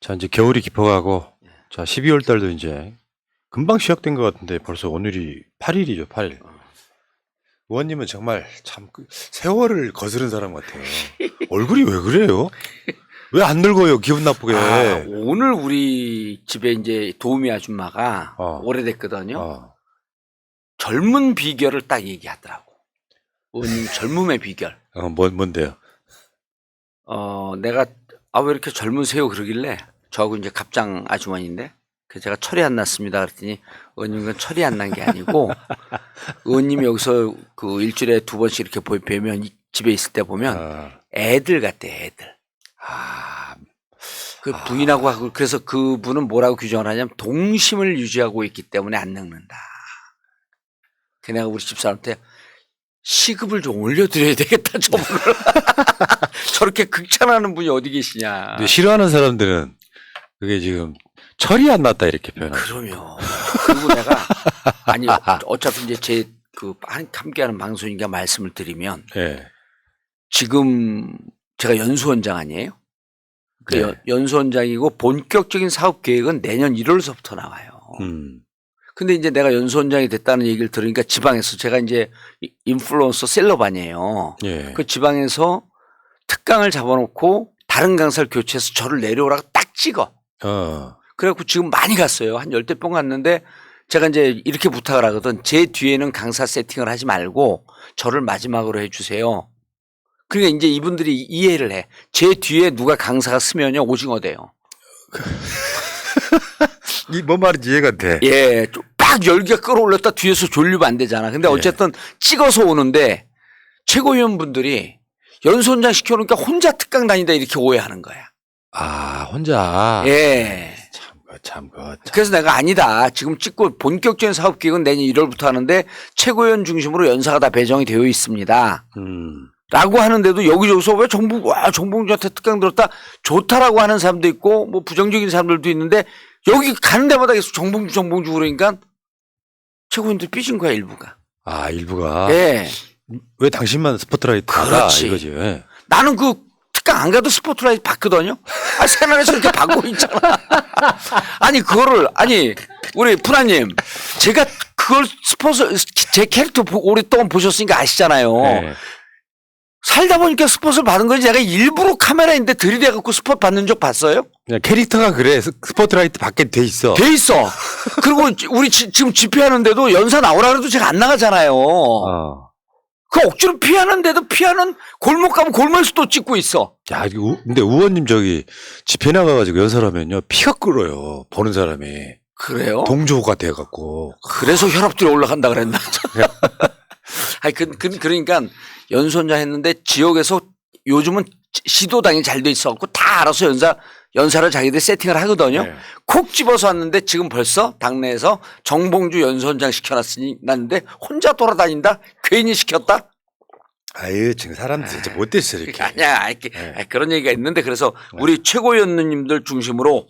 자, 이제 겨울이 깊어가고, 자, 12월 달도 이제 금방 시작된 것 같은데 벌써 오늘이 8일이죠, 8일. 의원님은 정말 참 세월을 거스른 사람 같아요. 얼굴이 왜 그래요? 왜 안 늙어요, 기분 나쁘게. 오늘 우리 집에 이제 도우미 아줌마가 오래됐거든요. 젊은 비결을 딱 얘기하더라고. 의원님 젊음의 비결. 뭔데요? 내가 왜 이렇게 젊으세요 그러길래 저하고 이제 갑장 아주머니인데 그 제가 철이 안 났습니다 그랬더니 의원님은 철이 안 난 게 아니고 의원님이 여기서 그 일주일에 2번씩 이렇게 뵈면 집에 있을 때 보면 애들 같대 애들. 그 부인하고 하고 그래서 그분은 뭐라고 규정을 하냐면 동심을 유지하고 있기 때문에 안 늙는다. 그 내가 우리 집사람한테 시급을 좀 올려드려야 되겠다 저분을. 저렇게 극찬하는 분이 어디 계시냐. 근데 싫어하는 사람들은 그게 지금 철이 안 났다 이렇게 표현하죠. 그럼요. 그리고 내가 아니 어차피 이제 제 그 함께하는 방송이니까 말씀을 드리면 네. 지금 제가 연수원장 아니에요? 그 네. 연수원장이고 본격적인 사업 계획은 내년 1월서부터 나와요. 근데 이제 내가 연수원장이 됐다는 얘기를 들으니까 지방에서 제가 이제 인플루언서 셀럽아니에요. 예. 그 지방에서 특강을 잡아놓고 다른 강사를 교체해서 저를 내려오라고 딱 찍어. 그래갖고 지금 많이 갔어요. 한 10대 뿅 갔는데 제가 이제 이렇게 부탁을 하거든. 제 뒤에는 강사 세팅을 하지 말고 저를 마지막으로 해주세요. 그러니까 이제 이분들이 이해를 해. 제 뒤에 누가 강사가 쓰면요 오징어 돼요. 이 뭔 말인지 이해가 돼. 예, 막 열기가 끌어올렸다 뒤에서 졸리면 안 되잖아. 근데 어쨌든 찍어서 오는데 최고위원분들이 연수원장 시켜놓으니까 혼자 특강 다닌다 이렇게 오해하는 거야. 혼자. 예. 참. 그래서 내가 아니다. 지금 찍고 본격적인 사업 계획은 내년 1월부터 하는데 최고위원 중심으로 연사가 다 배정이 되어 있습니다. 라고 하는데도 여기저기서 왜 정봉주한테 특강 들었다 좋다라고 하는 사람도 있고 뭐 부정적인 사람들도 있는데 여기 가는 데마다 계속 정봉주 그러니까 최고위원들 삐진 거야 일부가. 일부가. 예. 왜 당신만 스포트라이트 받아 이거지. 예. 나는 그 특강 안 가도 스포트라이트 받거든요. 새날에서 이렇게 받고 있잖아. 아니 그거를 우리 푸나님 제가 그걸 제 캐릭터 오랫동안 보셨으니까 아시잖아요. 네. 살다 보니까 스폿을 받은 거지 내가 일부러 카메라인데 들이대갖고 스폿 받는 적 봤어요? 그냥 캐릭터가 그래. 스포트라이트 받게 돼 있어. 돼 있어. 그리고 우리 지금 집회하는데도 연사 나오라 그래도 제가 안 나가잖아요. 그 억지로 피하는데도 피하는 골목 가면 골목에서 또 찍고 있어. 야, 근데 의원님 저기 집회 나가가지고 연설하면요 피가 끓어요. 보는 사람이. 그래요? 동조가 돼갖고. 그래서 혈압들이 올라간다 그랬나? 그러니까 연수원장 했는데 지역에서 요즘은 시도당이 잘 돼 있어갖고 다 알아서 연사를 자기들 세팅을 하거든요. 네. 콕 집어서 왔는데 지금 벌써 당내에서 정봉주 연수원장 시켜놨는데 혼자 돌아다닌다? 괜히 시켰다? 지금 사람들 진짜 못됐어 이렇게. 아니야, 그런 얘기가 있는데 그래서 우리 최고위원님들 중심으로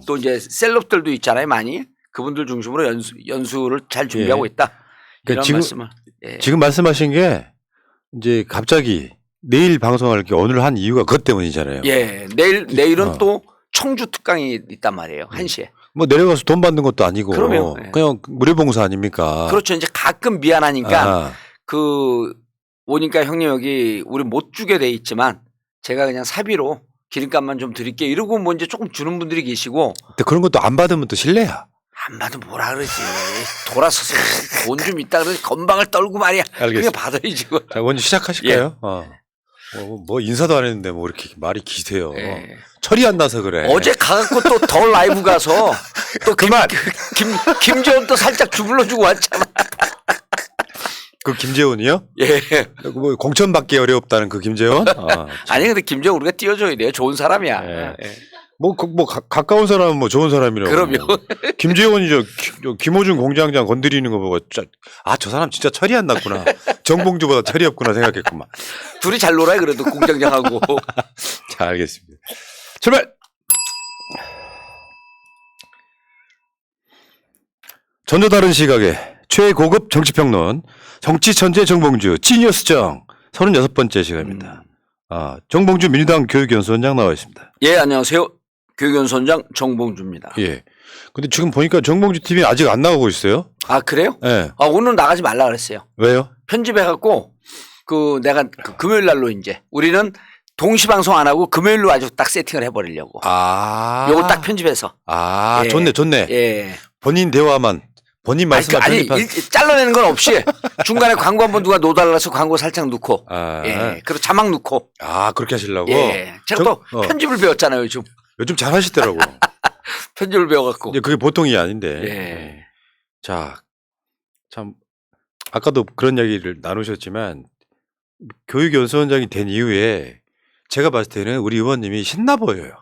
또 이제 셀럽들도 있잖아요, 많이. 그분들 중심으로 연수를 잘 준비하고 있다. 이런 말씀을. 지금 말씀하신 게 이제 갑자기 내일 방송할 게 오늘 한 이유가 그것 때문이잖아요. 예, 내일은 또 청주 특강이 있단 말이에요. 1시에. 뭐 내려가서 돈 받는 것도 아니고. 그럼요. 그냥 무료봉사 아닙니까? 그렇죠. 이제 가끔 미안하니까 오니까 형님 여기 우리 못 주게 돼 있지만 제가 그냥 사비로 기름값만 좀 드릴게요. 이러고 뭐 이제 조금 주는 분들이 계시고. 근데 그런 것도 안 받으면 또 실례야. 안 받으면 뭐라 그러지. 돌아서서 돈 좀 있다 그러지. 건방을 떨고 말이야. 그냥 받아야지. 자, 먼저 시작하실까요? 뭐 인사도 안 했는데 뭐 이렇게 말이 기세요. 철이 안 나서 그래. 어제 가갖고 또 더 라이브 가서 또 김재원 또 살짝 주물러주고 왔잖아. 그 김재원이요? 예. 뭐 공천 받기 어렵다는 그 김재원? 아니 근데 김재원 우리가 띄워줘야 돼요. 좋은 사람이야. 예. 가까운 사람은 뭐 좋은 사람이라고. 그럼요. 김재원이 김호준 공장장 건드리는 거 보고 저 사람 진짜 철이 안 났구나. 정봉주보다 철이 없구나 생각했구만. 둘이 잘 놀아요 그래도 공장장하고. 자, 알겠습니다. 출발! 전혀 다른 시각의 최고급 정치평론 정치천재 정봉주 지니어스정 36번째 시간입니다. 정봉주 민주당 교육연수원장 나와 있습니다. 예, 안녕하세요. 교육연수원장 정봉주입니다. 예. 근데 지금 보니까 정봉주 TV는 아직 안 나가고 있어요? 아, 그래요? 예. 오늘 나가지 말라 그랬어요. 왜요? 편집해갖고 내가 금요일 날로 이제 우리는 동시방송 안 하고 금요일로 아주 딱 세팅을 해버리려고. 요거 딱 편집해서. 예. 좋네. 예. 본인 대화만, 본인 말씀만 편집한. 잘라내는 건 없이 중간에 광고 한번 누가 노달라서 광고 살짝 넣고. 예. 그리고 자막 넣고. 그렇게 하시려고? 예. 제가 또 편집을 배웠잖아요, 요즘. 요즘 잘 하시더라고. 편집을 배워갖고. 이제 그게 보통이 아닌데. 예. 자, 참, 아까도 그런 이야기를 나누셨지만, 교육연수원장이 된 이후에 제가 봤을 때는 우리 의원님이 신나 보여요.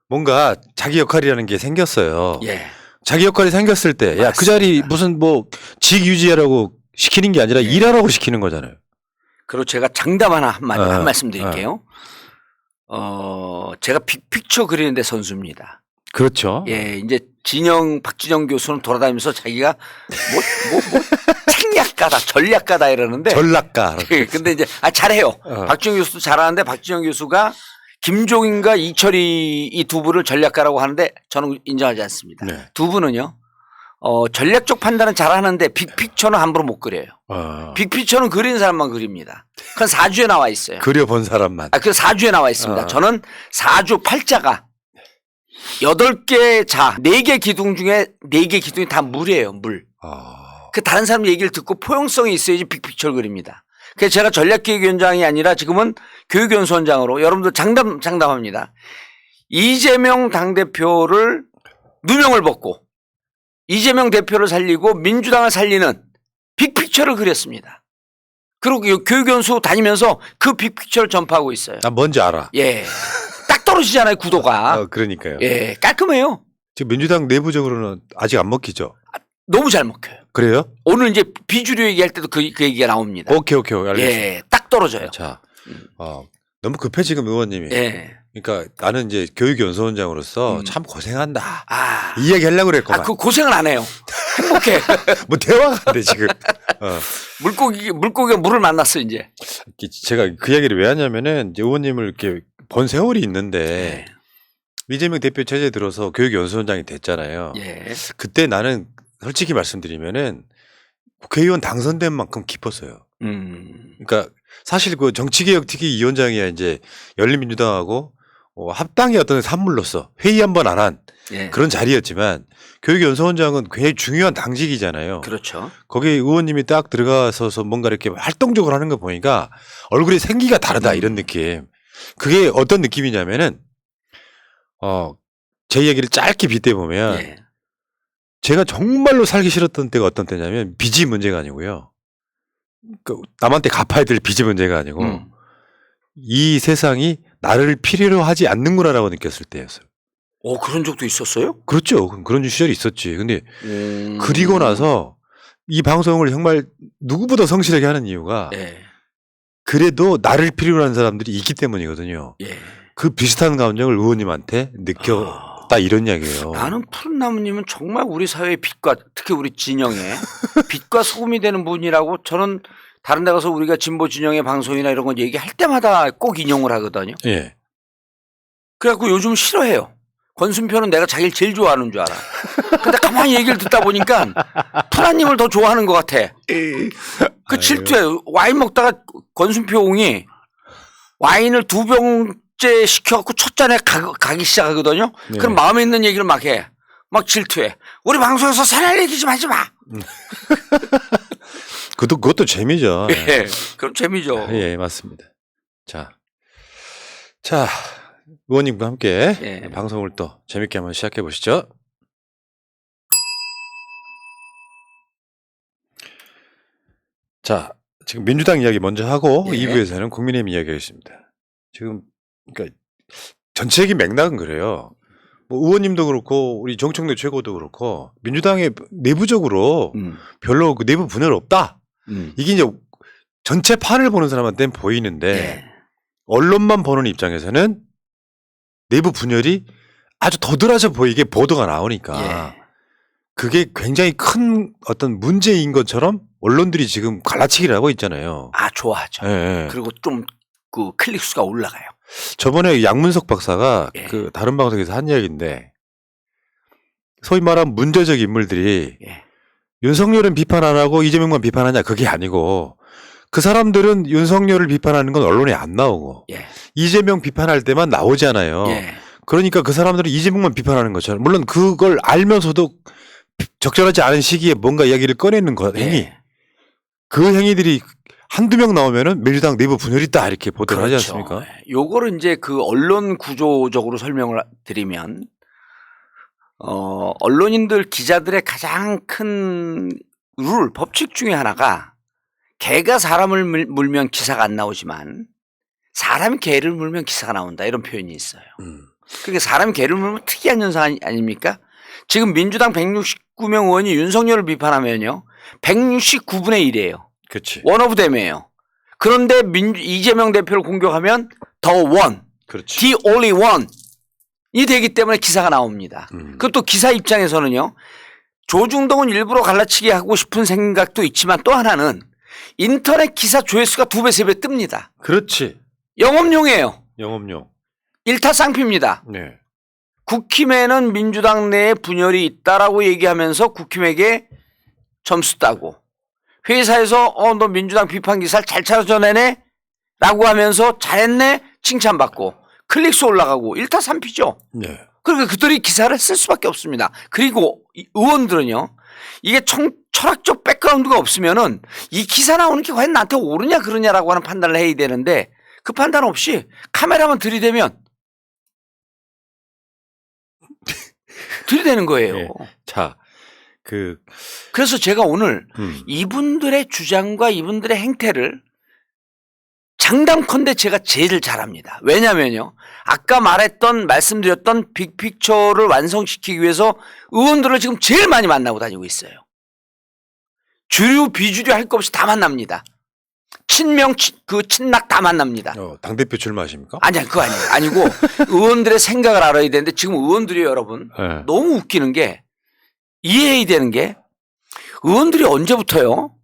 뭔가 자기 역할이라는 게 생겼어요. 예. 자기 역할이 생겼을 때, 야, 그 자리 무슨 직 유지하라고 시키는 게 아니라 일하라고 시키는 거잖아요. 그리고 제가 장담 하나 한 말씀 드릴게요. 제가 빅픽처 그리는데 선수입니다. 그렇죠. 예, 이제 박진영 교수는 돌아다니면서 자기가 책략가다, 전략가다 이러는데. 전략가. 근데 이제 잘해요. 박진영 교수도 잘하는데 박진영 교수가 김종인과 이철이 이 두 분을 전략가라고 하는데 저는 인정하지 않습니다. 네. 두 분은요. 전략적 판단은 잘하는데 빅픽처는 함부로 못 그려요. 빅픽처는 그린 사람만 그립니다. 그건 4주에 나와 있어요. 그려본 사람만. 그 4주에 나와 있습니다. 저는 4주 8자가 8개 4개 기둥 중에 4개 기둥이 다 물이에요. 물. 그 다른 사람 얘기를 듣고 포용성이 있어야지 빅픽처를 그립니다. 그래서 제가 전략기획위원장이 아니라 지금은 교육연수원장으로 여러분들 장담합니다. 이재명 당대표를 누명을 벗고 이재명 대표를 살리고 민주당을 살리는 빅픽처를 그렸습니다. 그리고 교육연수 다니면서 그 빅픽처를 전파하고 있어요. 뭔지 알아. 예. 딱 떨어지잖아요, 구도가. 그러니까요. 예, 깔끔해요. 지금 민주당 내부적으로는 아직 안 먹히죠? 너무 잘 먹혀요. 그래요? 오늘 이제 비주류 얘기할 때도 그 얘기가 나옵니다. 오케이. 알겠습니다. 예, 딱 떨어져요. 자, 너무 급해 지금 의원님이. 예. 그러니까 나는 이제 교육연수원장으로서 참 고생한다. 이 얘기 하려고 그랬구만. 그 고생을 안 해요. 행복해. 대화가 안 돼, 지금. 물고기가 물을 만났어, 이제. 제가 그 얘기를 왜 하냐면은 이제 의원님을 이렇게 본 세월이 있는데 이재명 대표 체제 들어서 교육연수원장이 됐잖아요. 예. 그때 나는 솔직히 말씀드리면은 국회의원 당선된 만큼 기뻤어요. 그러니까 사실 그 정치개혁특위위원장이야 이제 열린민주당하고 합당의 어떤 산물로서 회의 한 번 안 한 그런 자리였지만 교육연수원장은 굉장히 중요한 당직이잖아요. 그렇죠. 거기에 의원님이 딱 들어가서서 뭔가 이렇게 활동적으로 하는 거 보니까 얼굴에 생기가 다르다 이런 느낌. 그게 어떤 느낌이냐면은 제 얘기를 짧게 빗대 보면 제가 정말로 살기 싫었던 때가 어떤 때냐면 빚이 문제가 아니고요. 남한테 갚아야 될 빚이 문제가 아니고 이 세상이 나를 필요로 하지 않는구나라고 느꼈을 때였어요. 그런 적도 있었어요? 그렇죠. 그런 시절이 있었지. 근데 그리고 나서 이 방송을 정말 누구보다 성실하게 하는 이유가 그래도 나를 필요로 하는 사람들이 있기 때문이거든요. 그 비슷한 감정을 의원님한테 느꼈다 이런 이야기예요. 나는 푸른나무님은 정말 우리 사회의 빛과 특히 우리 진영의 빛과 소금이 되는 분이라고 저는 다른 데 가서 우리가 진보 진영의 방송이나 이런 거 얘기할 때마다 꼭 인용을 하거든요. 예. 그래갖고 요즘 싫어해요. 권순표는 내가 자기를 제일 좋아하는 줄 알아. 근데 가만히 얘기를 듣다 보니까 푸라님을 더 좋아하는 것 같아. 그 질투해. 와인 먹다가 권순표 옹이 와인을 2병째 시켜갖고 첫 잔에 가기 시작하거든요. 그럼 마음에 있는 얘기를 막 해. 막 질투해. 우리 방송에서 살할 얘기 좀 하지 마. 그것도 재미죠. 예. 그럼 재미죠. 예, 맞습니다. 자, 의원님과 함께 방송을 또 재밌게 한번 시작해 보시죠. 자, 지금 민주당 이야기 먼저 하고 2부에서는 국민의힘 이야기가 있습니다. 지금 그러니까 전체적인 맥락은 그래요. 의원님도 그렇고 우리 정청래 최고도 그렇고 민주당의 내부적으로 별로 그 내부 분열 없다. 이게 이제 전체 판을 보는 사람한테는 보이는데 언론만 보는 입장에서는 내부 분열이 아주 도드라져 보이게 보도가 나오니까 그게 굉장히 큰 어떤 문제인 것처럼 언론들이 지금 갈라치기를 하고 있잖아요. 좋아하죠. 그리고 좀 그 클릭 수가 올라가요. 저번에 양문석 박사가 예. 그 다른 방송에서 한 이야기인데 소위 말하면 문제적 인물들이 예. 윤석열은 비판 안 하고 이재명만 비판하냐 그게 아니고 그 사람들은 윤석열을 비판하는 건 언론에 안 나오고 예. 이재명 비판할 때만 나오잖아요. 예. 그러니까 그 사람들은 이재명만 비판하는 것처럼 물론 그걸 알면서도 적절하지 않은 시기에 뭔가 이야기를 꺼내는 행위 예. 그 행위들이 한두 명 나오면은 민주당 내부 분열이 있다 이렇게 보도를 하지 그렇죠. 않습니까? 예. 요거를 이제 그 언론 구조적으로 설명을 드리면 언론인들 기자들의 가장 큰 룰 법칙 중에 하나가 개가 사람을 물면 기사가 안 나오지만 사람이 개를 물면 기사가 나온다 이런 표현이 있어요. 그러니까 사람이 개를 물면 특이한 현상 아닙니까? 지금 민주당 169명 의원이 윤석열을 비판하면요 169분의 1이에요. 그렇지. 원 오브 댐이에요. 그런데 이재명 대표를 공격하면 the one, 그렇지. the only one 이 되기 때문에 기사가 나옵니다. 그것도 기사 입장에서는요. 조중동은 일부러 갈라치기 하고 싶은 생각도 있지만 또 하나는 인터넷 기사 조회수가 2배, 3배 뜹니다. 그렇지. 영업용이에요. 영업용. 일타쌍피입니다. 네. 국힘에는 민주당 내에 분열이 있다라고 얘기하면서 국힘에게 점수 따고 회사에서 너 민주당 비판 기사를 잘 찾아내네 라고 하면서 잘했네 칭찬받고 클릭수 올라가고 일타삼피죠. 네. 그러니까 그들이 기사를 쓸 수밖에 없습니다. 그리고 의원들은요. 이게 철학적 백그라운드가 없으면은 이 기사 나오는 게 과연 나한테 옳으냐 그러냐라고 하는 판단을 해야 되는데 그 판단 없이 카메라만 들이대면 들이대는 거예요. 네. 자, 그래서 제가 오늘 이분들의 주장과 이분들의 행태를 장담컨대 제가 제일 잘합니다. 왜냐면요. 아까 말씀드렸던 빅픽처를 완성시키기 위해서 의원들을 지금 제일 많이 만나고 다니고 있어요. 주류, 비주류 할 것 없이 다 만납니다. 친명, 친낙 다 만납니다. 당대표 출마하십니까? 아니야, 그거 아니에요. 아니고 의원들의 생각을 알아야 되는데 지금 의원들이 여러분 네. 너무 웃기는 게 이해해야 되는 게 의원들이 언제부터요?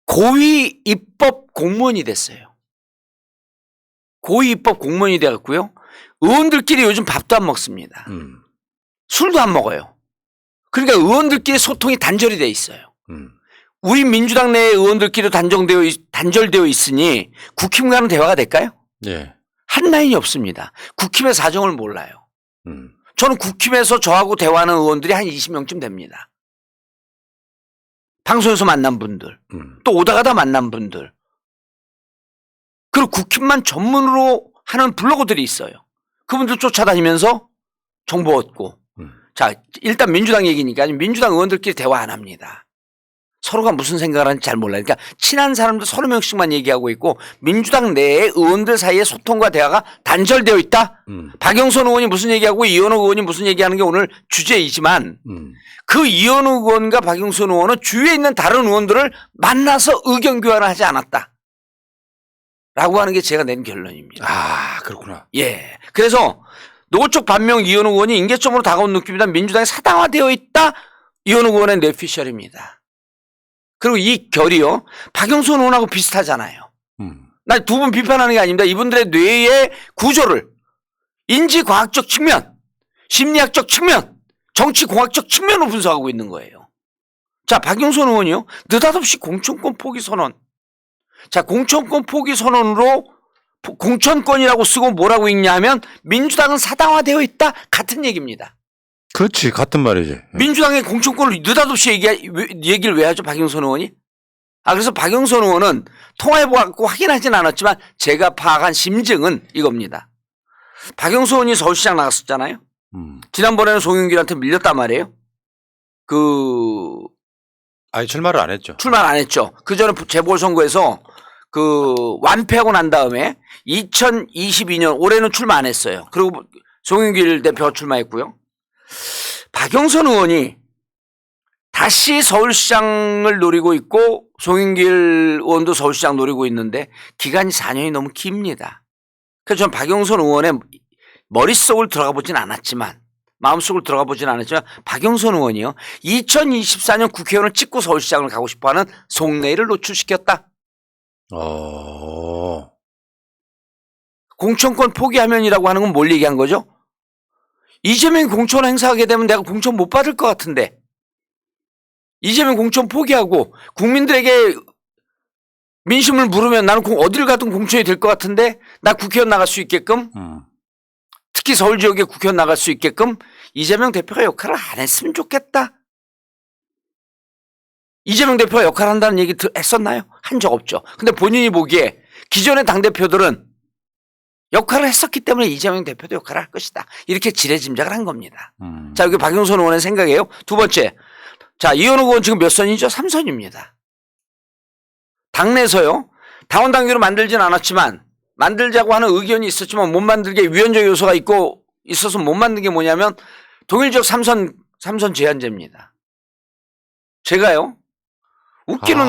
고위 입법 공무원이 됐어요. 고위 입법 공무원이 돼갖고요. 의원들끼리 요즘 밥도 안 먹습니다. 술도 안 먹어요. 그러니까 의원들끼리 소통이 단절이 돼 있어요. 우리 민주당 내 의원들끼리 단절되어 있으니 국힘과는 대화가 될까요? 예. 한 라인이 없습니다. 국힘의 사정을 몰라요. 저는 국힘에서 저하고 대화하는 의원들이 한 20명쯤 됩니다. 방송에서 만난 분들, 또 오다가다 만난 분들, 그리고 국힘만 전문으로 하는 블로거들이 있어요. 그분들 쫓아다니면서 정보 얻고. 자, 일단 민주당 얘기니까 민주당 의원들끼리 대화 안 합니다. 서로가 무슨 생각을 하는지 잘 몰라요. 그러니까 친한 사람들 서너 명씩만 얘기하고 있고 민주당 내에 의원들 사이에 소통과 대화가 단절되어 있다. 박영선 의원이 무슨 얘기하고 이현욱 의원이 무슨 얘기하는 게 오늘 주제이지만 그 이현욱 의원과 박영선 의원은 주위에 있는 다른 의원들을 만나서 의견 교환을 하지 않았다. 라고 하는 게 제가 낸 결론입니다. 아, 그렇구나. 예. 그래서 노골적 반명 이현욱 의원이 임계점으로 다가온 느낌이다. 민주당이 사당화되어 있다. 이현욱 의원의 뇌피셜입니다. 그리고 이 결이요. 박영선 의원하고 비슷하잖아요. 나 두 분 비판하는 게 아닙니다. 이분들의 뇌의 구조를 인지과학적 측면, 심리학적 측면, 정치공학적 측면으로 분석하고 있는 거예요. 자, 박영선 의원이요. 느닷없이 공천권 포기 선언. 자, 공천권 포기 선언으로 공천권이라고 쓰고 뭐라고 읽냐 하면 민주당은 사당화되어 있다. 같은 얘기입니다. 그렇지. 같은 말이지. 민주당의 공천권을 느닷없이 얘기를 왜 하죠? 박영선 의원이? 그래서 박영선 의원은 통화해보고 확인하진 않았지만 제가 파악한 심증은 이겁니다. 박영선 의원이 서울시장 나갔었잖아요. 지난번에는 송영길한테 밀렸단 말이에요. 아니, 출마를 안 했죠. 출마를 안 했죠. 그 전에 재보궐선거에서 완패하고 난 다음에 2022년 올해는 출마 안 했어요. 그리고 송영길 대표가 출마했고요. 박영선 의원이 다시 서울시장을 노리고 있고 송영길 의원도 서울시장 노리고 있는데 기간이 4년이 너무 깁니다. 그래서 저는 박영선 의원의 머릿속을 들어가 보진 않았지만 마음속을 들어가 보진 않았지만 박영선 의원이요. 2024년 국회의원을 찍고 서울시장을 가고 싶어하는 속내를 노출시켰다. 공천권 포기하면이라고 하는 건 뭘 얘기한 거죠? 이재명이 공천 행사하게 되면 내가 공천 못 받을 것 같은데 이재명 공천 포기하고 국민들에게 민심을 물으면 나는 어딜 가든 공천이 될 것 같은데 나 국회의원 나갈 수 있게끔 특히 서울 지역에 국회의원 나갈 수 있게끔 이재명 대표가 역할을 안 했으면 좋겠다. 이재명 대표가 역할을 한다는 얘기 했었나요? 한 적 없죠. 근데 본인이 보기에 기존의 당대표들은 역할을 했었기 때문에 이재명 대표도 역할을 할 것이다. 이렇게 지레짐작을 한 겁니다. 자, 여기 박영선 의원의 생각이에요. 두 번째. 자, 이현우 의원 지금 몇 선이죠? 3선입니다. 당내에서요. 당원 당규를 만들진 않았지만 만들자고 하는 의견이 있었지만 못 만들게 위헌적 요소가 있어서 못 만든 게 뭐냐면 동일지역 3선 제한제입니다. 제가요. 웃기는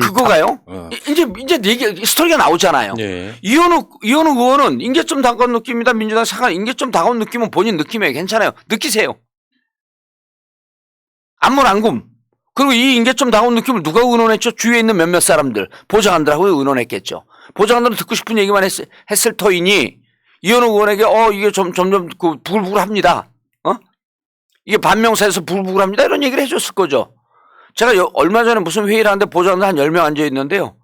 그거가요. 이제 얘기 스토리가 나오잖아요. 예. 이현우 의원은 인계점 다가온 느낌이다. 민주당 상한 인계점 다가온 느낌은 본인 느낌이에요. 괜찮아요. 느끼세요. 안물안금. 그리고 이 인계점 다가온 느낌을 누가 의논했죠? 주위에 있는 몇몇 사람들 보좌관들하고 의논했겠죠. 보좌관들은 듣고 싶은 얘기만 했을 터이니 이현우 의원에게 이게 점점 부글부글합니다. 이게 반명사에서 부글부글합니다. 이런 얘기를 해줬을 거죠. 제가 얼마 전에 무슨 회의를 하는데 보좌관들 한 10명 앉아 있는데요.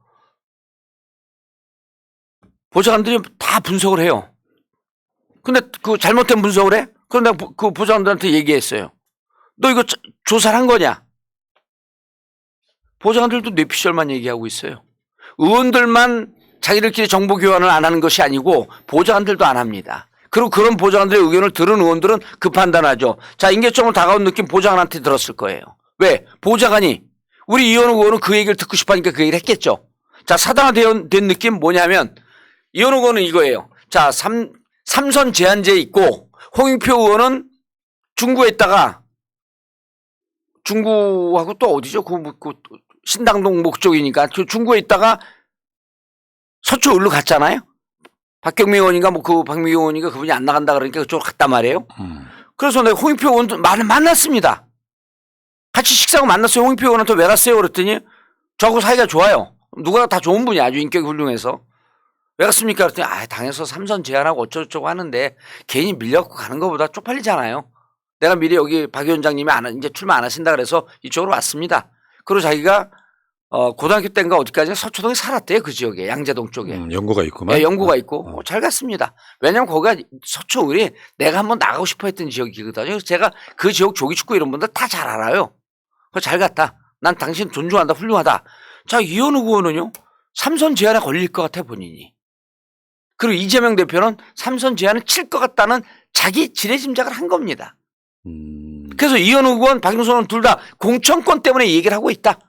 보좌관들이 다 분석을 해요. 근데 그 잘못된 분석을 해? 그런데 그 보좌관들한테 얘기했어요. 너 이거 조사를 한 거냐? 보좌관들도 뇌피셜만 얘기하고 있어요. 의원들만 자기들끼리 정보 교환을 안 하는 것이 아니고 보좌관들도 안 합니다. 그리고 그런 보좌관들의 의견을 들은 의원들은 그 판단하죠. 자, 인계점으로 다가온 느낌 보좌관한테 들었을 거예요. 왜? 보좌관이 우리 이현우 의원은 그 얘기를 듣고 싶어 하니까 그 얘기를 했겠죠. 자, 사단화된 느낌 뭐냐면 이현우 의원은 이거예요. 자, 3선 제한제 있고 홍익표 의원은 중구에 있다가 중구하고 또 어디죠? 그 신당동 목적이니까 중구에 있다가 서초 을로 갔잖아요. 박경미 의원인가 박미경 의원인가 그분이 안 나간다 그러니까 그쪽으로 갔단 말이에요. 그래서 내가 홍익표 의원도 만났습니다. 같이 식사하고 만났어요. 홍익표 의원한테 왜 갔어요? 그랬더니 저하고 사이가 좋아요. 누가 다 좋은 분이 아주 인격이 훌륭해서. 왜 갔습니까? 그랬더니 당에서 3선 제한하고 어쩌고저쩌고 하는데 괜히 밀려갖고 가는 것보다 쪽팔리잖아요. 내가 미리 여기 박 위원장님이 이제 출마 안 하신다 그래서 이쪽으로 왔습니다. 그리고 자기가 고등학교 때인가 어디까지 서초동에 살았대요. 그 지역에 양재동 쪽에. 연고가 있구만. 네, 연고가 있고 잘 갔습니다. 왜냐하면 거기가 서초을이 내가 한번 나가고 싶어 했던 지역이거든요. 그래서 제가 그 지역 조기축구 이런 분들 다 잘 알아요. 잘 갔다. 난 당신 존중한다. 훌륭하다. 자, 이현우 의원은요. 3선 제한에 걸릴 것 같아 본인이. 그리고 이재명 대표는 3선 제한을 칠 것 같다는 자기 지레짐작을 한 겁니다. 그래서 이현우 의원, 박영선 의원 둘 다 공천권 때문에 얘기를 하고 있다.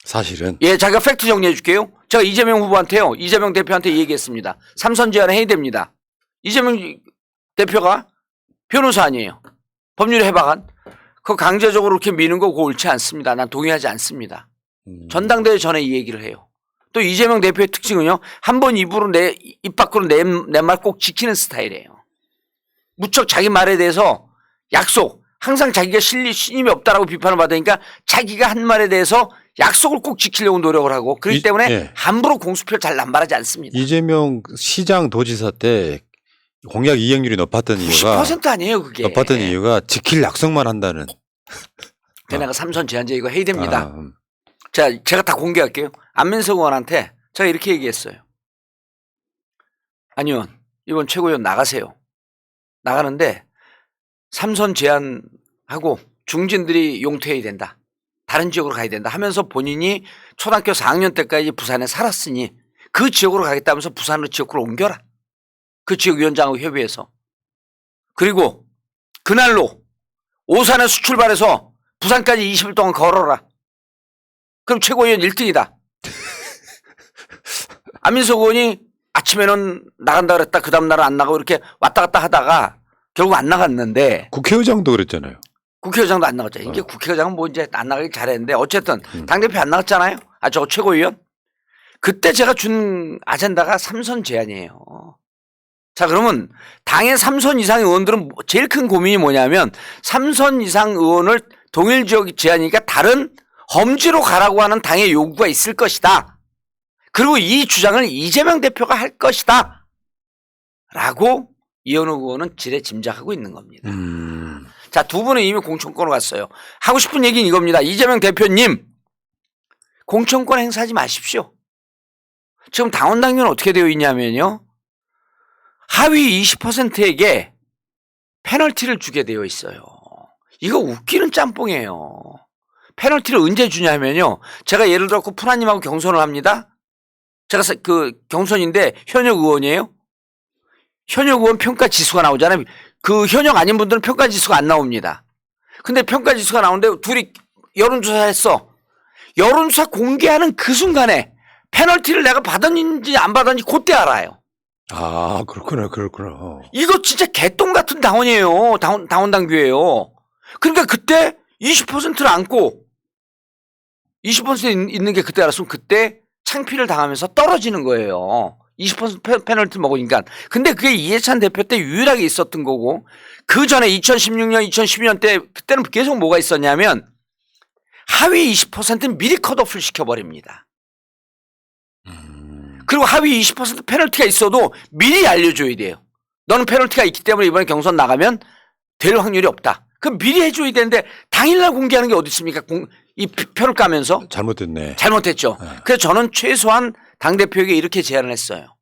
사실은. 예, 자기가 팩트 정리해 줄게요. 제가 이재명 후보한테요. 이재명 대표한테 얘기했습니다. 3선 제한을 해야 됩니다. 이재명 대표가 변호사 아니에요. 법률 해박한. 그거 강제적으로 이렇게 미는 거 그거 옳지 않습니다. 난 동의하지 않습니다. 전당대회 전에 이 얘기를 해요. 또 이재명 대표의 특징은요. 한 번 입 밖으로 내 말 꼭 지키는 스타일이에요. 무척 자기 말에 대해서 약속. 항상 자기가 신임이 없다라고 비판을 받으니까 자기가 한 말에 대해서 약속을 꼭 지키려고 노력을 하고 그렇기 때문에 예. 함부로 공수표를 잘 남발하지 않습니다. 이재명 시장 도지사 때 공약 이행률이 높았던 이유가 10% 아니에요 그게. 높았던 이유가 지킬 약속만 한다는. 내가 3선 제한제 이거 해야 됩니다. 제가 다 공개할게요. 안민석 의원한테 제가 이렇게 얘기했어요. 안 의원 이번 최고위원 나가세요. 나가는데 3선 제한하고 중진들이 용퇴해야 된다. 다른 지역으로 가야 된다 하면서 본인이 초등학교 4학년 때까지 부산에 살았으니 그 지역으로 가겠다면서 부산으로 지역구를 옮겨라. 그 지역위원장하고 협의해서. 그리고 그날로 오산에서 출발해서 부산까지 20일 동안 걸어라. 그럼 최고위원 1등이다. 안민석 의원이 아침에는 나간다 그랬다. 그 다음 날은 안 나가고 이렇게 왔다 갔다 하다가 결국 안 나갔는데. 국회의장도 그랬잖아요. 국회의장도 안 나갔죠. 이게 국회의장은 뭐 이제 안 나가길 잘했는데 어쨌든 당대표 안 나갔잖아요. 저 최고위원. 그때 제가 준 아젠다가 3선 제한이에요. 자, 그러면 당의 3선 이상 의원들은 제일 큰 고민이 뭐냐면 3선 이상 의원을 동일 지역 제한이니까 다른 험지로 가라고 하는 당의 요구가 있을 것이다. 그리고 이 주장을 이재명 대표가 할 것이다 라고 이현우 의원은 지레 짐작하고 있는 겁니다. 자, 두 분은 이미 공천권으로 갔어요. 하고 싶은 얘기는 이겁니다. 이재명 대표님, 공천권 행사하지 마십시오. 지금 당원당규는 어떻게 되어 있냐면요, 하위 20%에게 페널티를 주게 되어 있어요. 이거 웃기는 짬뽕이에요. 페널티를 언제 주냐면요, 제가 예를 들어 푸나님하고 경선을 합니다. 제가 그 경선인데 현역 의원이에요. 현역 의원 평가 지수가 나오잖아요. 그 현역 아닌 분들은 평가 지수가 안 나옵니다. 근데 평가 지수가 나오는데 둘이 여론조사 했어. 여론조사 공개하는 그 순간에 페널티를 내가 받았는지 안 받았는지 그때 알아요. 아, 그렇구나. 이거 진짜 개똥 같은 당원이에요. 당원 당규예요. 그러니까 그때 20%를 안고 20% 있는 게 그때 알았으면 그때 창피를 당하면서 떨어지는 거예요. 20% 페널티 먹으니까. 근데 그게 이해찬 대표 때 유일하게 있었던 거고, 그 전에 2016년, 2012년 때 그때는 계속 뭐가 있었냐면 하위 20%는 미리 컷오프를 시켜버립니다. 그리고 하위 20% 페널티가 있어도 미리 알려줘야 돼요. 너는 페널티가 있기 때문에 이번에 경선 나가면 될 확률이 없다. 그럼 미리 해줘야 되는데 당일날 공개하는 게 어디 있습니까? 이 표를 까면서. 잘못됐네. 잘못했죠. 네. 그래서 저는 최소한 당대표에게 이렇게 제안을 했어요.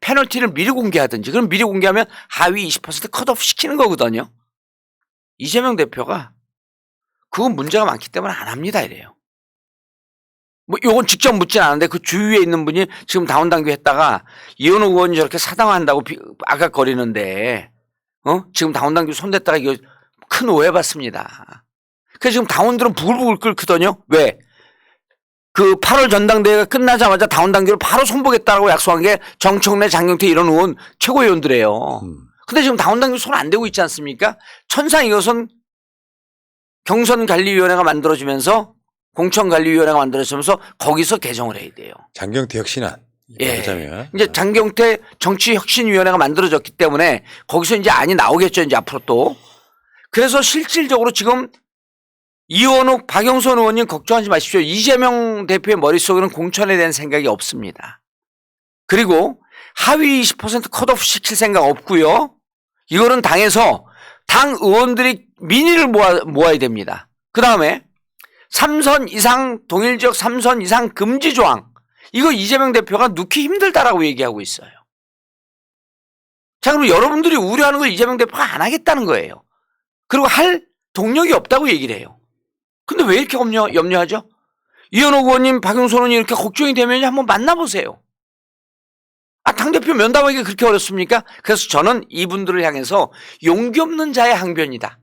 페널티를 미리 공개하든지, 그럼 미리 공개하면 하위 20% 컷오프 시키는 거거든요. 이재명 대표가 그건 문제가 많기 때문에 안 합니다 이래요. 뭐 요건 직접 묻진 않았는데 그 주위에 있는 분이 지금 당원당규 했다가 이현우 의원이 저렇게 사당한다고 아각거리는데 지금 당원당규 손댔다가 이거 큰 오해받습니다. 그래서 지금 당원들은 부글부글 끓거든요. 왜? 그 8월 전당대회가 끝나자마자 당원당규를 바로 손보겠다고 약속한 게 정청래, 장경태 이런 의원 최고위원들이에요. 근데 지금 당원당규 손 안 대고 있지 않습니까? 천상 이것은 경선관리위원회가 만들어지면서 공천관리위원회가 만들어지면서 거기서 개정을 해야 돼요. 장경태 혁신안. 예. 하자면. 이제 장경태 정치혁신위원회가 만들어졌기 때문에 거기서 이제 안이 나오겠죠. 이제 앞으로 또. 그래서 실질적으로 지금 이원욱, 박영선 의원님 걱정하지 마십시오. 이재명 대표의 머릿속에는 공천에 대한 생각이 없습니다. 그리고 하위 20% 컷오프 시킬 생각 없고요. 이거는 당에서 당 의원들이 민의를 모아야 됩니다. 그 다음에 3선 이상 동일지역 3선 이상 금지 조항, 이거 이재명 대표가 넣기 힘들다라고 얘기하고 있어요. 자, 그럼 여러분들이 우려하는 걸 이재명 대표가 안 하겠다는 거예요. 그리고 할 동력이 없다고 얘기를 해요. 근데 왜 이렇게 염려하죠? 이현욱 의원님, 박영선 의원님 이렇게 걱정이 되면 한번 만나보세요. 아, 당대표 면담하기 그렇게 어렵습니까? 그래서 저는 이분들을 향해서 용기 없는 자의 항변이다.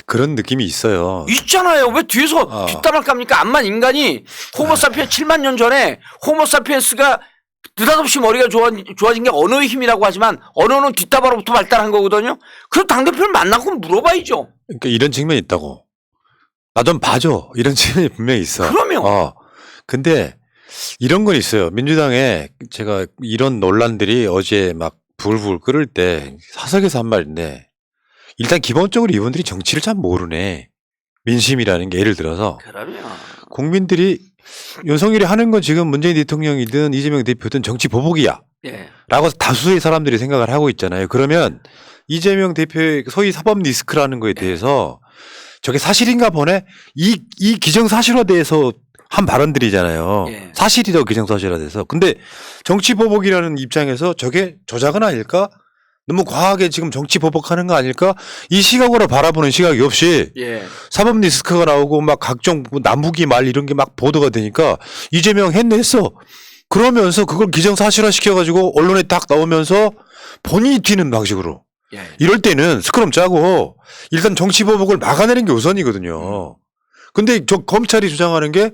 그런 느낌이 있어요. 있잖아요. 왜 뒤에서 뒷담을 깝니까? 암만 인간이 호모사피엔스 7만 년 전에 호모사피엔스가 느닷없이 머리가 좋아진 게 언어의 힘이라고 하지만 언어는 뒷담화로부터 발달한 거거든요. 그래서 당대표를 만나고 물어봐야죠. 그러니까 이런 측면이 있다고. 나 좀 봐줘. 이런 측면이 분명히 있어. 그러면. 근데 이런 건 있어요. 민주당에 제가 이런 논란들이 어제 막 부글부글 끓을 때 사석에서 한 말인데, 일단 기본적으로 이분들이 정치를 잘 모르네. 민심이라는 게 예를 들어서. 그러면. 국민들이 윤석열이 하는 건 지금 문재인 대통령이든 이재명 대표든 정치 보복이야. 예. 라고 다수의 사람들이 생각을 하고 있잖아요. 그러면 이재명 대표의 소위 사법 리스크라는 거에 대해서 저게 사실인가 보네? 이 기정사실화에 대해서 한 발언들이잖아요. 예. 사실이라고 기정사실화돼서. 근데 정치 보복이라는 입장에서 저게 조작은 아닐까? 너무 과하게 지금 정치 보복하는 거 아닐까? 이 시각으로 바라보는 시각이 없이 예. 사법 리스크가 나오고 막 각종 남북이 말 이런 게 막 보도가 되니까 이재명 했어. 그러면서 그걸 기정사실화 시켜가지고 언론에 딱 나오면서 본인이 튀는 방식으로. 예. 이럴 때는 스크럼 짜고 일단 정치 보복을 막아내는 게 우선이거든요. 근데 저 검찰이 주장하는 게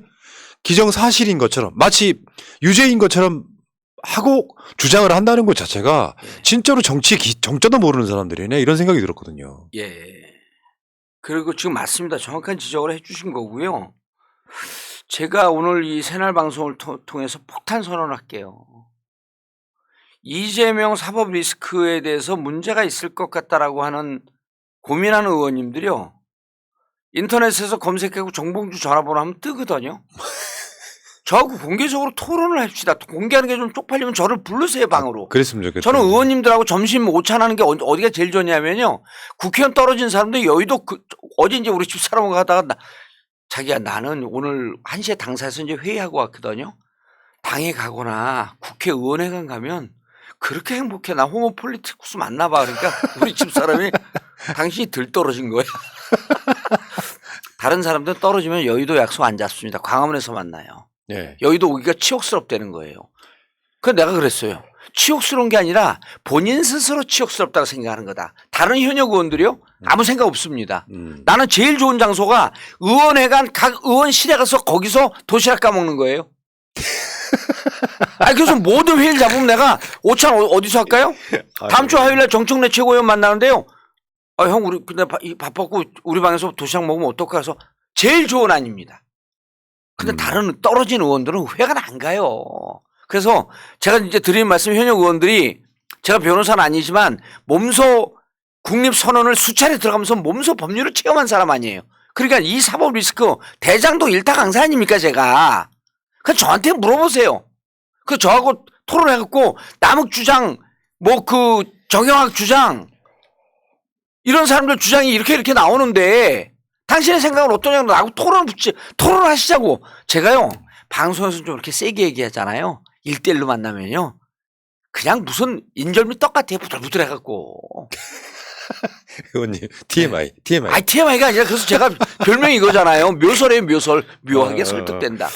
기정사실인 것처럼 마치 유죄인 것처럼 하고 주장을 한다는 것 자체가 진짜로 정자도 모르는 사람들이네 이런 생각이 들었거든요. 예. 그리고 지금 맞습니다. 정확한 지적을 해주신 거고요. 제가 오늘 이 새날 방송을 통해서 폭탄 선언할게요. 이재명 사법 리스크에 대해서 문제가 있을 것 같다라고 하는 고민하는 의원님들이요. 인터넷에서 검색하고 정봉주 전화번호 하면 뜨거든요. 저하고 공개적으로 토론을 합시다. 공개하는 게 좀 쪽팔리면 저를 부르세요, 방으로. 그랬으면 좋겠다. 저는 의원님들하고 점심 오찬하는 게 어디가 제일 좋냐면요. 국회의원 떨어진 사람들 여의도 어제 이제 우리 집 사람하고 가다가 자기야 나는 오늘 1시에 당사에서 이제 회의하고 왔거든요. 당에 가거나 국회의원회관 가면 그렇게 행복해. 나 호모폴리티쿠스 만나봐. 그러니까 우리 집 사람이 당신이 덜 떨어진 거야. 다른 사람들은 떨어지면 여의도 약속 안 잡습니다. 광화문에서 만나요. 네. 여의도 오기가 치욕스럽다는 거예요. 그래서 내가 그랬어요. 치욕스러운 게 아니라 본인 스스로 치욕스럽다고 생각하는 거다. 다른 현역 의원들이요? 아무 생각 없습니다. 나는 제일 좋은 장소가 의원회관 각 의원실에 가서 거기서 도시락 까먹는 거예요. 그래서 모든 회의를 잡으면 내가 오찬 어디서 할까요? 다음 주 화요일날 정청래 최고위원 만나는데요. 형 우리 근데 바빴고 우리 방에서 도시락 먹으면 어떡하 해서 제일 좋은 안입니다. 근데 다른 떨어진 의원들은 회관 안 가요. 그래서 제가 이제 드리는 말씀 현역 의원들이 제가 변호사는 아니지만 몸소 국립선언을 수차례 들어가면서 몸소 법률을 체험한 사람 아니에요. 그러니까 이 사법 리스크 대장동 일타 강사 아닙니까 제가. 그래서 저한테 물어보세요. 그 저하고 토론해갖고 남욱 주장 뭐 그 정영학 주장 이런 사람들 주장이 이렇게 나오는데 당신의 생각은 어떠냐고 나하고 토론하시자고. 제가요 방송에서 좀 이렇게 세게 얘기하잖아요. 1대1로 만나면요 그냥 무슨 인절미 떡 같아요. 부들부들해갖고. 의원님 TMI. 아니 TMI가 아니라 그래서 제가 별명이 이거잖아요. 묘설이에요 묘설. 묘하게 설득된다.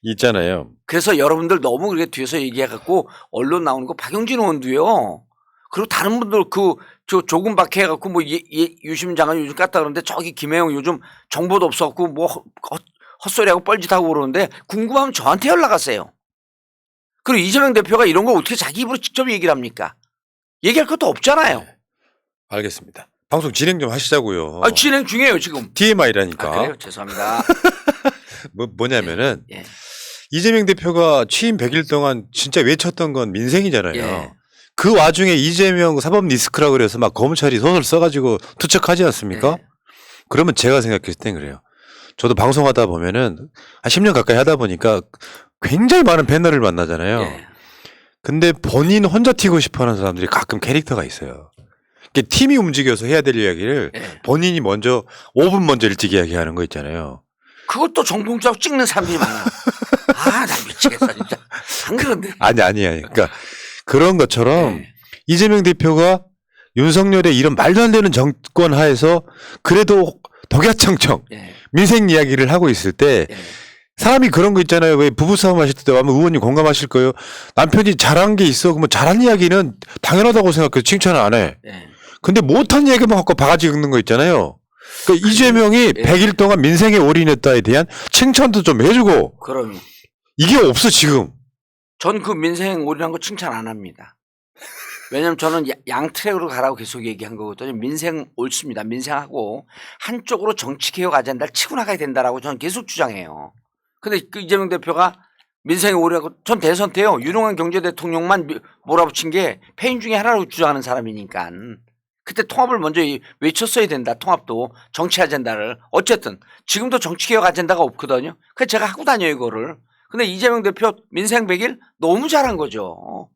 있잖아요. 그래서 여러분들 너무 그렇게 뒤에서 얘기해갖고 언론 나오는 거 박용진 의원도요. 그리고 다른 분들 저 조금 박해 해갖고 뭐 유시민 장관 요즘 깠다 그러는데 저기 김혜영 요즘 정보도 없었고 뭐 헛소리하고 뻘짓하고 그러는데 궁금하면 저한테 연락하세요. 그리고 이재명 대표가 이런 걸 어떻게 자기 입으로 직접 얘기를 합니까? 얘기할 것도 없잖아요. 네. 알겠습니다. 방송 진행 좀 하시자고요. 진행 중이에요 지금. TMI라니까. 그래요? 죄송합니다. 뭐냐면은 예. 이재명 대표가 취임 100일 동안 진짜 외쳤던 건 민생이잖아요. 예. 그 와중에 이재명 사법 리스크라 그래서 막 검찰이 소설 써가지고 투척하지 않습니까? 예. 그러면 제가 생각했을 땐 그래요. 저도 방송하다 보면은 한 10년 가까이 하다 보니까 굉장히 많은 패널을 만나잖아요. 예. 근데 본인 혼자 튀고 싶어 하는 사람들이 가끔 캐릭터가 있어요. 팀이 움직여서 해야 될 이야기를 예. 본인이 먼저 5분 먼저 일찍 이야기하는 거 있잖아요. 그것도 정봉주하고 찍는 사람들이 많아. 나 미치겠어 진짜. 안 그런데. 아니야. 그러니까 그런 것처럼 네. 이재명 대표가 윤석열의 이런 말도 안 되는 정권 하에서 그래도 독야청청 예. 민생 이야기를 하고 있을 때 예. 사람이 그런 거 있잖아요. 왜 부부싸움 하실 때 아마 의원님 공감하실 거예요. 남편이 잘한 게 있어. 그러면 잘한 이야기는 당연하다고 생각해서 칭찬을 안 해. 예. 근데 못한 얘기만 갖고 바가지 긁는 거 있잖아요. 그러니까 이재명이 100일 동안 민생에 올인했다에 대한 칭찬도 좀 해주고. 그럼 이게 없어 지금. 전 그 민생 올인한 거 칭찬 안 합니다. 왜냐면 저는 양 트랙으로 가라고 계속 얘기한 거거든요. 민생 옳습니다. 민생하고 한쪽으로 정치개혁 아젠다를 치고 나가야 된다라고 저는 계속 주장해요. 근데 그 이재명 대표가 민생에 올인하고 전 대선 때요. 유능한 경제대통령만 몰아붙인 게 패인 중에 하나로 주장하는 사람이니까. 그때 통합을 먼저 외쳤어야 된다. 통합도 정치 아젠다를. 어쨌든 지금도 정치개혁 아젠다가 없거든요. 그래서 제가 하고 다녀요 이거를. 근데 이재명 대표 민생 100일 너무 잘한 거죠.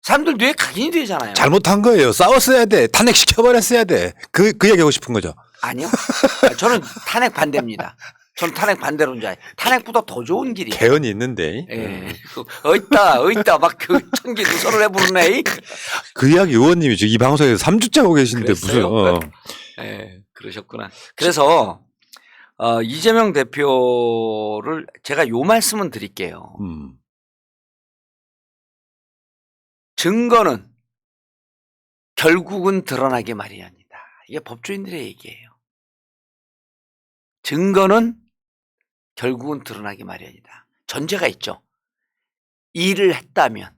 사람들 뇌에 각인이 되잖아요. 잘못한 거예요. 싸웠어야 돼. 탄핵시켜버렸어야 돼. 그 얘기하고 싶은 거죠. 아니요. 저는 탄핵 반대입니다. 저는 탄핵 반대론자예요. 탄핵보다 더 좋은 길이에요. 개헌이 있는데. 예. 어있다 막 그 천기 누설을 해부르네. 그 이야기 의원님이 지금 이 방송에서 3주째 하고 계시는데 그랬어요? 무슨. 예, 그러셨구나. 그래서 이재명 대표를 제가 요 말씀은 드릴게요. 증거는 결국은 드러나게 마련이다. 이게 법조인들의 얘기예요. 증거는 결국은 드러나기 마련이다. 전제가 있죠. 일을 했다면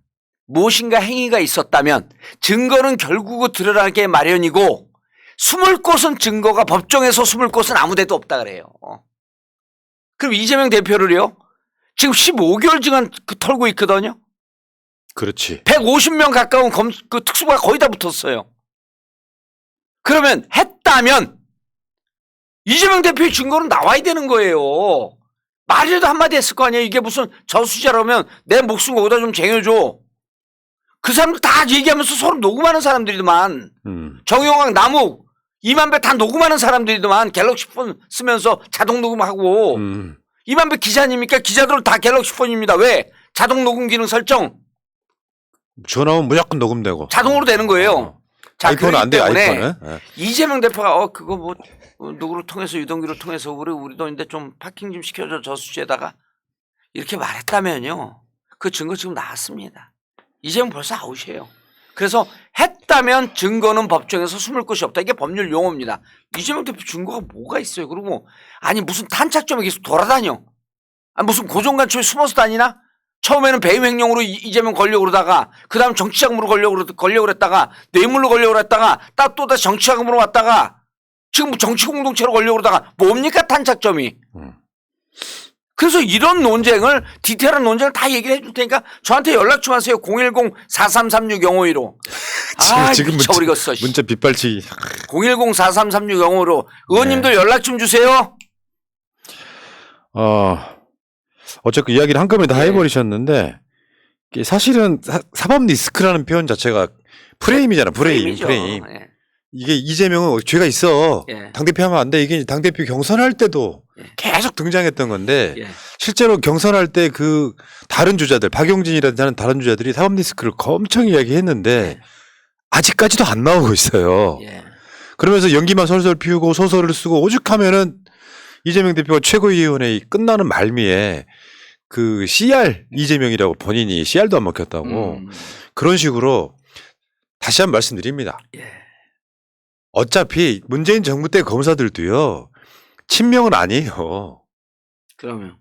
무엇인가 행위가 있었다면 증거는 결국은 드러나게 마련이고 숨을 곳은 증거가 법정에서 숨을 곳은 아무 데도 없다 그래요. 그럼 이재명 대표를요. 지금 15개월 지간 털고 있거든요. 그렇지. 150명 가까운 그 특수부가 거의 다 붙었어요. 그러면 했다면 이재명 대표의 증거는 나와야 되는 거예요. 말이라도 한마디 했을 거 아니에요. 이게 무슨 저수지라면 내 목숨 거기다 좀 쟁여줘. 그 사람들 다 얘기하면서 서로 녹음하는 사람들이더만. 정영학, 남욱, 이만배 다 녹음하는 사람들이더만. 갤럭시 폰 쓰면서 자동 녹음하고. 이만배 기자님이니까 기자들은 다 갤럭시 폰입니다. 왜? 자동 녹음 기능 설정. 전화 오면 무조건 녹음되고. 자동으로 되는 거예요. 자, 아이폰은 안 돼요, 아이폰은. 이재명 대표가 그거 뭐 누구를 통해서 유동규를 통해서 우리 돈인데 좀 파킹 좀 시켜줘 저수지에다가 이렇게 말했다면요. 그 증거 지금 나왔습니다. 이재명 벌써 아웃이에요. 그래서 했다면 증거는 법정에서 숨을 곳이 없다. 이게 법률 용어입니다. 이재명 대표 증거가 뭐가 있어요. 그리고 아니 무슨 탄착점에 계속 돌아다녀. 아니 무슨 고정관초에 숨어서 다니나? 처음에는 배임 횡령으로 이재명 걸려고 그러다가 그다음 정치자금으로 걸려고 그랬다가 뇌물로 걸려고 그랬다가 또 다시 정치자금으로 왔다가 지금 정치 공동체로 걸려고 그러다가 뭡니까 탄착점이. 그래서 이런 논쟁을 디테일한 논쟁을 다 얘기를 해줄 테니까 저한테 연락 좀 하세요. 010-4336-0515. 지금 미쳐버리겠어. 문자 빗발치기. 010-4336-0515. 의원님들 연락 좀 주세요. 어쨌든 이야기를 한꺼번에 다 해버리셨는데 이게 사실은 사법 리스크라는 표현 자체가 프레임이잖아. 프레임. 예. 이게 이재명은 죄가 있어. 예. 당대표 하면 안 돼. 이게 당대표 경선할 때도 계속 등장했던 건데 실제로 경선할 때 그 다른 주자들 박용진이라든지 하는 다른 주자들이 사법 리스크를 엄청 이야기했는데 아직까지도 안 나오고 있어요. 그러면서 연기만 솔솔 피우고 소설을 쓰고 오죽하면은 이재명 대표가 최고위원회 끝나는 말미에 그 CR 이재명이라고 본인이 CR도 안 먹혔다고 그런 식으로 다시 한 번 말씀드립니다. 어차피 문재인 정부 때 검사들도요 친명은 아니에요. 그러면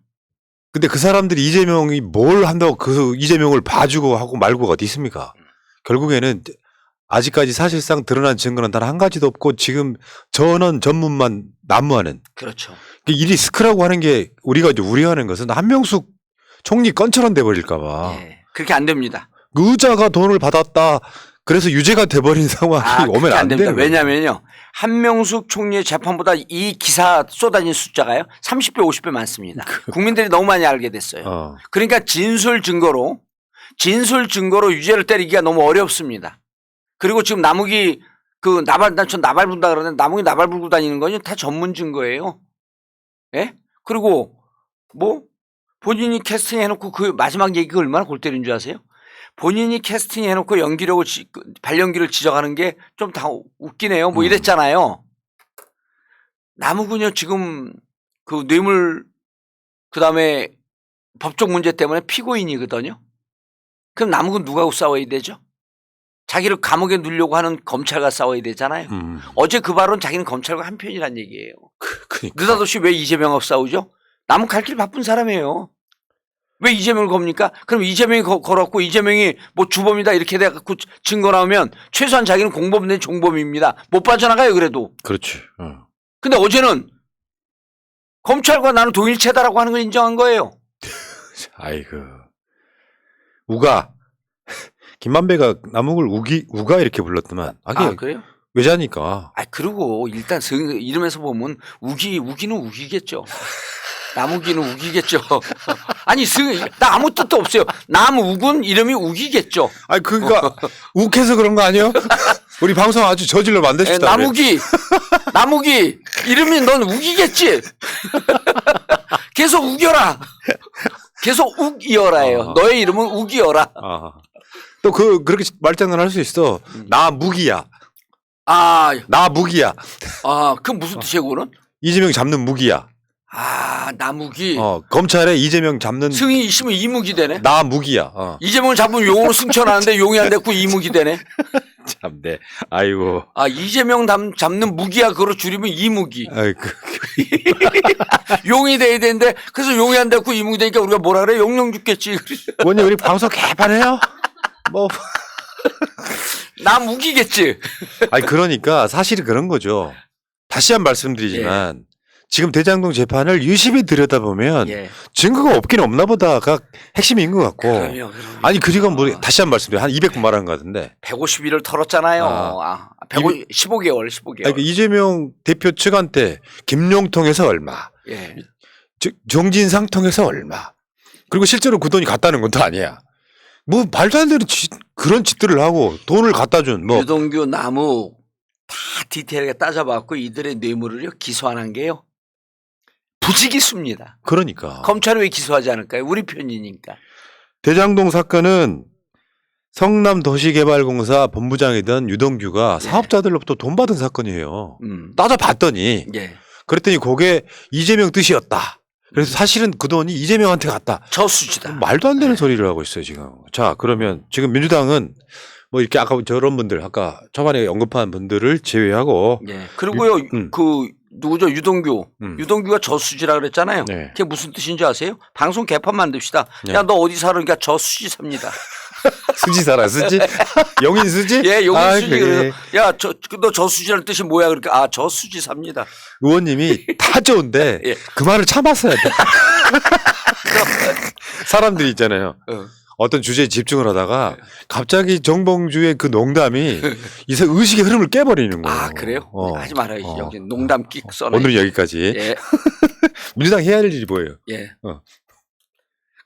근데 그 사람들이 이재명이 뭘 한다고 그 이재명을 봐주고 하고 말고가 어디 있습니까? 결국에는 아직까지 사실상 드러난 증거는 단 한 가지도 없고 지금 전원 전문만 난무하는. 그렇죠. 이 리스크라고 하는 게 우리가 이제 우려하는 것은 한명숙 총리 건처럼 돼버릴까봐. 그렇게 안 됩니다. 의자가 돈을 받았다. 그래서 유죄가 돼버린 상황이 오면 안 됩니다. 왜냐면요. 한명숙 총리의 재판보다 이 기사 쏟아진 숫자가요. 30배, 50배 많습니다. 국민들이 너무 많이 알게 됐어요. 그러니까 진술 증거로 유죄를 때리기가 너무 어렵습니다. 그리고 지금 남욱이 전 나발 분다 그러는데 남욱이 나발 불고 다니는 건 다 전문 증거예요. 예? 그리고 뭐 본인이 캐스팅 해놓고 그 마지막 얘기가 얼마나 골 때린 줄 아세요? 본인이 캐스팅 해놓고 발연기를 지적하는 게 좀 다 웃기네요. 뭐 이랬잖아요. 남욱은요 지금 그 뇌물 그다음에 법적 문제 때문에 피고인이거든요. 그럼 남욱은 누구하고 싸워야 되죠? 자기를 감옥에 넣으려고 하는 검찰과 싸워야 되잖아요. 어제 그 발언 자기는 검찰과 한 편이란 얘기예요. 그러니까. 느닷없이 왜 이재명하고 싸우죠? 남은 갈 길 바쁜 사람이에요. 왜 이재명을 겁니까? 그럼 이재명이 걸었고 이재명이 뭐 주범이다 이렇게 돼갖고 증거 나오면 최소한 자기는 공범 내 종범입니다. 못 빠져나가요 그래도. 그렇지. 근데 어제는 검찰과 나는 동일체다라고 하는 걸 인정한 거예요. 아이고. 우가. 김만배가 남욱을 우가 이렇게 불렀더만. 그래요? 외자니까. 그리고 일단 이름에서 보면 우기는 우기겠죠. 남욱이는 우기겠죠. 아니, 나 아무 뜻도 없어요. 남욱은 이름이 우기겠죠. 그러니까 욱해서 그런 거 아니에요? 우리 방송 아주 저질러 만드시다. 남욱이 이름이 넌 우기겠지. 계속 우겨라. 계속 우기어라예요. 너의 이름은 우기어라. 또 그렇게 말장난 할 수 있어. 나 무기야. 나 무기야. 그 무슨 뜻이에요, 그거는? 이재명 잡는 무기야. 나무기. 검찰에 이재명 잡는. 승이 있으면 이무기 되네. 나 무기야. 이재명 잡으면 용으로 승천하는데 용이 안 됐고 이무기 되네. 참네. 아이고. 이재명 잡는 무기야 그거로 줄이면 이무기. 아이고. 용이 돼야 되는데 그래서 용이 안 됐고 이무기 되니까 우리가 뭐라 그래? 용령 죽겠지. 원님 우리 방송 개판해요? 뭐. 나 무기겠지. 그러니까 사실은 그런 거죠. 다시 한 말씀드리지만 지금 대장동 재판을 유심히 들여다보면 증거가 없긴 없나 보다가 핵심인 것 같고. 그럼요. 그리고 뭐 다시 한 말씀드려요. 한 200분 말한 것 같은데. 150일을 털었잖아요. 15개월. 이재명 대표 측한테 김용통에서 얼마. 정진상 통해서 얼마. 그리고 실제로 그 돈이 갔다는 것도 아니야. 뭐 말도 안 되는 그런 짓들을 하고 돈을 갖다 준 뭐. 유동규, 남욱 다 디테일하게 따져봤고 이들의 뇌물을요 기소 안 한 게요. 부지기수입니다. 그러니까. 검찰이 왜 기소하지 않을까요? 우리 편이니까. 대장동 사건은 성남도시개발공사 본부장이던 유동규가 예. 사업자들로부터 돈 받은 사건이에요. 따져봤더니 예. 그랬더니 그게 이재명 뜻이었다. 그래서 사실은 그 돈이 이재명한테 갔다. 저수지다. 말도 안 되는 소리를 하고 있어요 지금. 자 그러면 지금 민주당은 뭐 이렇게 아까 저런 분들 아까 초반에 언급한 분들을 제외하고 예. 그리고요 그 누구죠 유동규. 유동규가 저수지라 그랬잖아요. 네. 그게 무슨 뜻인지 아세요? 방송 개판 만듭시다. 네. 야 너 어디 살아? 그러니까 저수지 삽니다. 수지 살아 수지? 영인 수지? 예, 용인 아, 수지. 그래. 그래서 야 너 저수지라는 뜻이 뭐야? 그러니까 아 저수지 삽니다. 의원님이 다 좋은데 예. 그 말을 참았어야 돼. 사람들이 있잖아요. 어떤 주제에 집중을 하다가 갑자기 정봉주의 그 농담이 이제 의식의 흐름을 깨버리는 거예요. 아 그래요? 하지 말아야지. 여기 농담 끽 써놔. 오늘은 여기까지. 예. 민주당 해야 할 일이 뭐예요? 예. 어.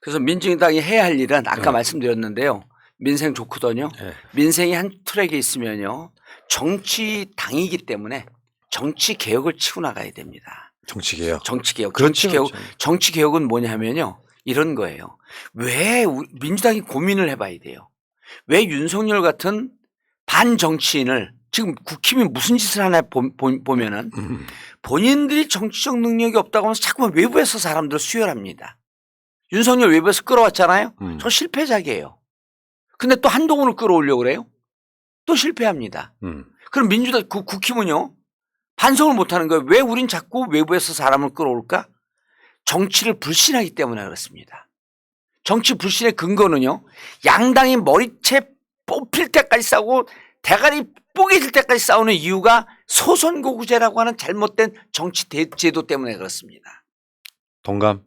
그래서 민주당이 해야 할 일은 아까 말씀드렸는데요. 민생 좋거든요. 예. 민생이 한 트랙에 있으면요. 정치당이기 때문에 정치 개혁을 치고 나가야 됩니다. 정치 개혁. 정치 개혁. 그렇죠. 정치 개혁은 뭐냐면요. 이런 거예요. 왜 민주당이 고민을 해봐야 돼요. 왜 윤석열 같은 반정치인을 지금 국힘이 무슨 짓을 하나 보면은 본인들이 정치적 능력이 없다고 하면서 자꾸만 외부에서 사람들을 수혈합니다. 윤석열 외부에서 끌어왔잖아요. 저 실패작이에요. 근데 또 한동훈을 끌어오려고 그래요. 또 실패합니다. 그럼 민주당 국힘은요. 반성을 못하는 거예요. 왜 우린 자꾸 외부에서 사람을 끌어올까? 정치를 불신하기 때문에 그렇습니다. 정치 불신의 근거는요. 양당이 머리채 뽑힐 때까지 싸우고 대가리 뽀개질 때까지 싸우는 이유가 소선거구제라고 하는 잘못된 정치 제도 때문에 그렇습니다. 동감.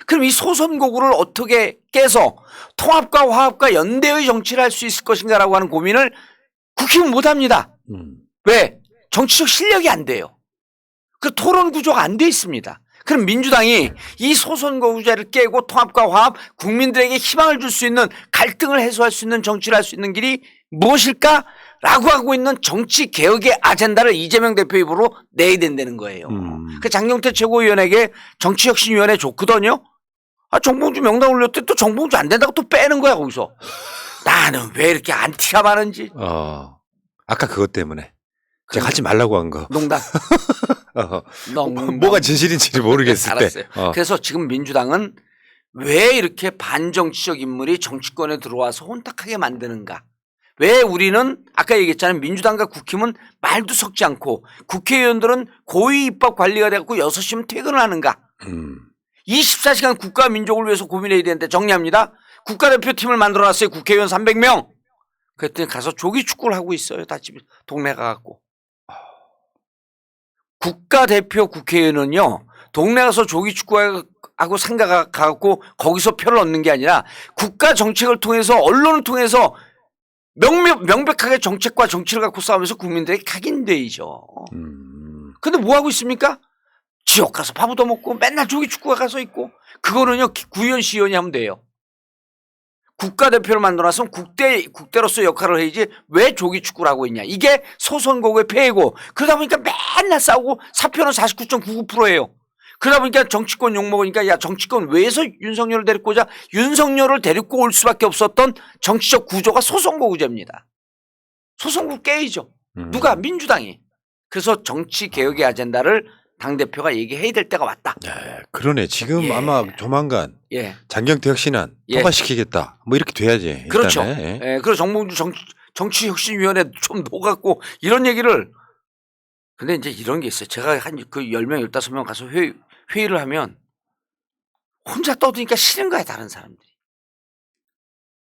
그럼 이 소선거구를 어떻게 깨서 통합과 화합과 연대의 정치를 할 수 있을 것인가라고 하는 고민을 국힘은 못합니다. 왜? 정치적 실력이 안 돼요. 그 토론 구조가 안 돼 있습니다. 그럼 민주당이 이 소선거구제를 깨고 통합과 화합, 국민들에게 희망을 줄 수 있는 갈등을 해소할 수 있는 정치를 할 수 있는 길이 무엇일까라고 하고 있는 정치 개혁의 아젠다를 이재명 대표 입으로 내야 된다는 거예요. 그 장경태 최고위원에게 정치혁신위원회 줬거든요. 아 정봉주 명단 올렸더니 또 정봉주 안 된다고 또 빼는 거야 거기서. 나는 왜 이렇게 안티가 많은지. 아까 그것 때문에. 제가 하지 말라고 한 거. 농담. 농담. 뭐가 진실인지 모르겠을 알았어요. 때. 그래서 지금 민주당은 왜 이렇게 반정치적 인물이 정치권에 들어와서 혼탁하게 만드는가. 왜 우리는 아까 얘기했잖아요. 민주당과 국힘은 말도 섞지 않고 국회의원들은 고위 입법 관리가 돼갖고 6시면 퇴근을 하는가. 24시간 국가와 민족을 위해서 고민해야 되는데 정리합니다. 국가대표팀을 만들어놨어요. 국회의원 300명. 그랬더니 가서 조기 축구를 하고 있어요. 다 집에 동네 가갖고. 국가대표 국회의원은요. 동네 가서 조기 축구하고 상가 가갖고 거기서 표를 얻는 게 아니라 국가 정책을 통해서 언론을 통해서 명백하게 정책과 정치를 갖고 싸우면서 국민들에게 각인되죠. 근데 뭐 하고 있습니까? 지역 가서 밥도 먹고 맨날 조기 축구가 가서 있고 그거는요 구의원 시의원이 하면 돼요. 국가대표를 만들어놨으면 국대로서 역할을 해야지 왜 조기 축구를 하고 있냐. 이게 소선거구의 폐해고 그러다 보니까 맨날 싸우고 사표는 49.99%예요. 그러다 보니까 정치권 욕먹으니까 야 정치권 왜서 윤석열을 데리고 오자. 윤석열을 데리고 올 수밖에 없었던 정치적 구조가 소선거구제입니다. 소선거구 깨야죠. 누가? 민주당이. 그래서 정치개혁의 아젠다를 당대표가 얘기해야 될 때가 왔다. 네, 그러네. 지금 아마 조만간 장경태 혁신안 통과시키겠다. 뭐 이렇게 돼야지. 그렇죠. 일단은. 그래서 정봉주 정치혁신위원회 좀 녹았고 이런 얘기를. 근데 이제 이런 게 있어요. 제가 한 그 10명, 15명 가서 회의를 하면 혼자 떠드니까 싫은 거야, 다른 사람들이.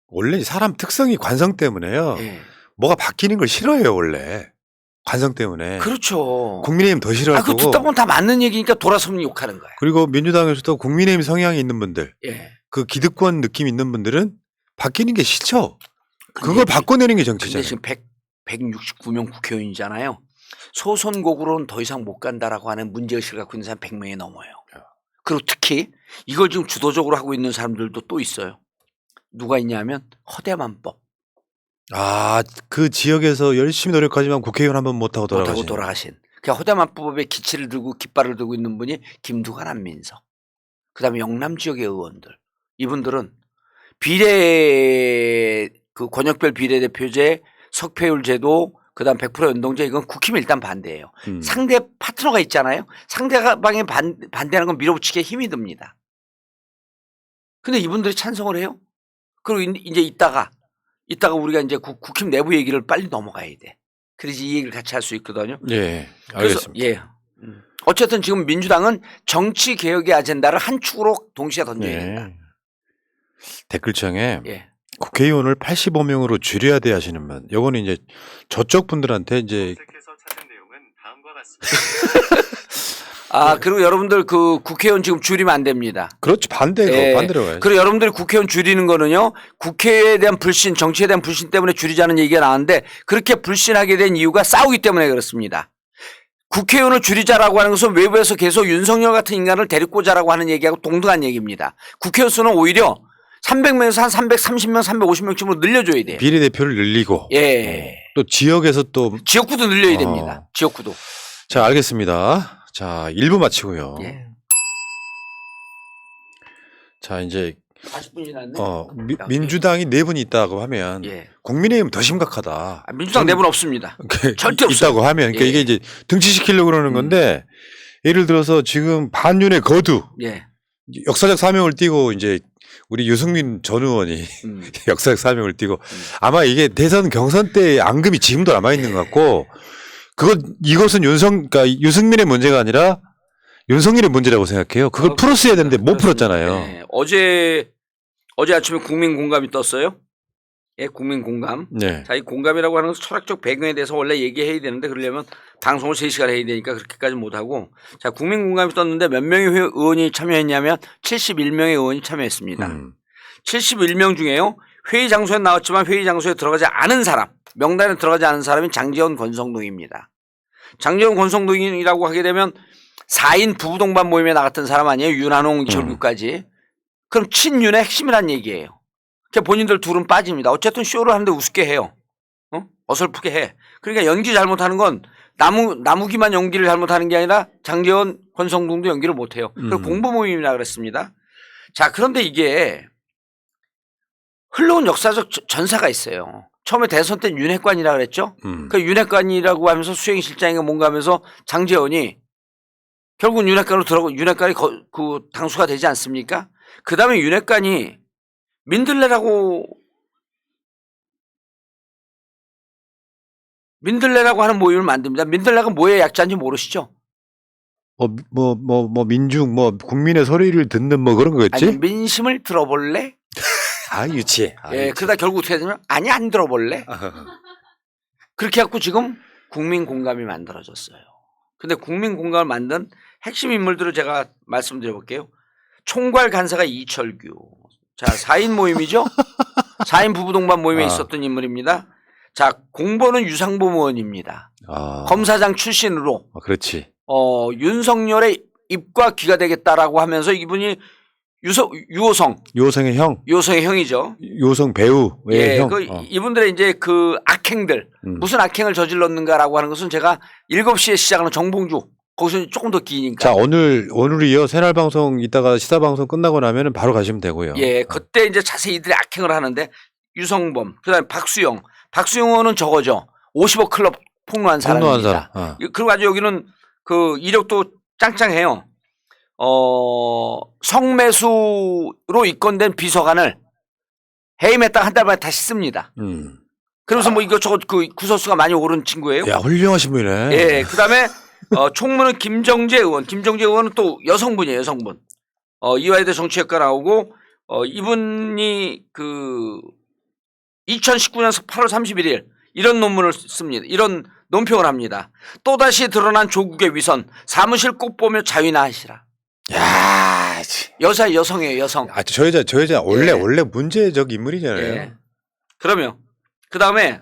원래 사람 특성이 관성 때문에요. 뭐가 바뀌는 걸 싫어해요, 원래. 관성 때문에. 그렇죠. 국민의힘 더 싫어할 그거 거고. 듣다 보면 다 맞는 얘기니까 돌아서면 욕하는 거야. 그리고 민주당에서도 국민의힘 성향이 있는 분들, 그 기득권 느낌 있는 분들은 바뀌는 게 싫죠. 그걸 바꿔내는 게 정치잖아요. 근데 지금 169명 국회의원이잖아요. 소선거구로는 더 이상 못 간다라고 하는 문제의식을 갖고 있는 사람 100명이 넘어요. 그리고 특히 이걸 지금 주도적으로 하고 있는 사람들도 또 있어요. 누가 있냐면 허대만법. 아, 그 지역에서 열심히 노력하지만 국회의원 한 번 못하고 못하고 돌아가신. 그 허대만법의 기치를 들고 깃발을 들고 있는 분이 김두관, 안민석. 그다음에 영남 지역의 의원들. 이분들은 비례 그 권역별 비례대표제, 석패율 제도, 그다음 100% 연동제 이건 국힘이 일단 반대예요. 상대 파트너가 있잖아요. 상대방이 반대하는 건 밀어붙이기에 힘이 듭니다. 근데 이분들이 찬성을 해요. 그리고 이제 이따가 우리가 이제 국힘 내부 얘기를 빨리 넘어가야 돼. 그래야지 이 얘기를 같이 할 수 있거든요. 예, 알겠습니다. 그래서 예. 어쨌든 지금 민주당은 정치 개혁의 아젠다를 한 축으로 동시에 던져야 된다. 댓글창에 예. 국회의원을 85명으로 줄여야 돼 하시는 분. 요거는 이제 저쪽 분들한테 이제 그리고 여러분들 그 국회의원 지금 줄이면 안 됩니다. 그렇죠. 반대로 가야죠. 그리고 여러분들이 국회의원 줄이는 거는요. 국회에 대한 불신, 정치에 대한 불신 때문에 줄이자는 얘기가 나왔는데 그렇게 불신하게 된 이유가 싸우기 때문에 그렇습니다. 국회의원을 줄이자라고 하는 것은 외부에서 계속 윤석열 같은 인간을 데리고 오자라고 하는 얘기하고 동등한 얘기입니다. 국회의원 수는 오히려 300명에서 한 330명, 350명쯤으로 늘려줘야 돼요. 비례대표를 늘리고. 예. 또 지역에서 또. 지역구도 늘려야 됩니다. 지역구도. 자, 알겠습니다. 자, 1부 마치고요. 예. 자, 이제 40분이 지났네. 민주당이 4분이 있다고 하면 국민의힘 더 심각하다. 민주당 4분 없습니다. 절대 없어요. 있다고 하면 그러니까 이게 이제 등치시키려고 그러는 건데 예를 들어서 지금 반윤의 거두 역사적 사명을 띠고 이제 우리 유승민 전 의원이 역사적 사명을 띠고 아마 이게 대선 경선 때 앙금이 지금도 남아 있는 것 같고 이것은 그러니까 유승민의 문제가 아니라 윤석열의 문제라고 생각해요. 그걸 풀었어야 되는데 못 풀었잖아요. 네. 어제 아침에 국민 공감이 떴어요. 예, 국민 공감. 네. 자, 이 공감이라고 하는 것은 철학적 배경에 대해서 원래 얘기해야 되는데 그러려면 방송을 3시간 해야 되니까 그렇게까지 못하고 자, 국민 공감이 떴는데 몇 명의 의원이 참여했냐면 71명의 의원이 참여했습니다. 71명 중에요. 회의 장소에 나왔지만 회의 장소에 들어가지 않은 사람, 명단에 들어가지 않은 사람이 장제원, 권성동입니다. 장제원, 권성동이라고 하게 되면 4인 부부 동반 모임에 나갔던 사람 아니에요? 윤한홍, 이철규까지. 그럼 친윤의 핵심이란 얘기예요. 그러니까 본인들 둘은 빠집니다. 어쨌든 쇼를 하는데 우습게 해요. 어설프게 해. 그러니까 연기 잘못하는 건 나무기만 연기를 잘못하는 게 아니라 장제원, 권성동도 연기를 못해요. 그리고 공부 모임이라 그랬습니다. 자, 그런데 이게 흘러온 역사적 전사가 있어요. 처음에 대선 때 윤핵관이라 그랬죠. 그 윤핵관이라고 하면서 수행실장인가 뭔가 하면서 장제원이 결국 윤핵관으로 들어가고 윤핵관이 그 당수가 되지 않습니까? 그 다음에 윤핵관이 민들레라고 하는 모임을 만듭니다. 민들레가 뭐의 약자인지 모르시죠? 민중, 국민의 소리를 듣는 그런 거겠지? 아니, 민심을 들어볼래? 유치해. 예, 그러다 결국 어떻게 되냐면, 아니, 안 들어볼래? 그렇게 해갖고 지금 국민 공감이 만들어졌어요. 근데 국민 공감을 만든 핵심 인물들을 제가 말씀드려볼게요. 총괄 간사가 이철규. 자, 4인 모임이죠? 4인 부부 동반 모임에 있었던 인물입니다. 자, 공보는 유상범 의원입니다. 검사장 출신으로. 그렇지. 윤석열의 입과 귀가 되겠다라고 하면서 이분이 유호성의 형. 유호성의 형이죠. 유호성 배우의 형. 이분들의 이제 그 악행들, 무슨 악행을 저질렀는가라고 하는 것은 제가 7시에 시작하는 정봉주, 거기서 조금 더 기니까. 자, 오늘이요. 새날 방송 이따가 시사 방송 끝나고 나면은 바로 가시면 되고요. 예, 그때 이제 자세히 이들이 악행을 하는데 유성범, 그다음에 박수영 의원은 저거죠. 50억 클럽 폭로한 사람입니다. 그리고 아주 여기는 그 이력도 짱짱해요. 성매수로 입건된 비서관을 해임했다가 한 달 만에 다시 씁니다. 그러면서 이것저것 그 구설수가 많이 오른 친구예요. 야, 훌륭하신 분이네. 예, 그 다음에 총무는 김정재 의원은 또 여성분이에요, 여성분. 이화여대 정치학과 나오고, 이분이 2019년 8월 31일 이런 논문을 씁니다. 이런 논평을 합니다. 또다시 드러난 조국의 위선, 사무실 꼭 보며 자위나 하시라. 야, 여성이에요, 여성. 저 여자 원래 문제적 인물이잖아요. 예. 그러면 그 다음에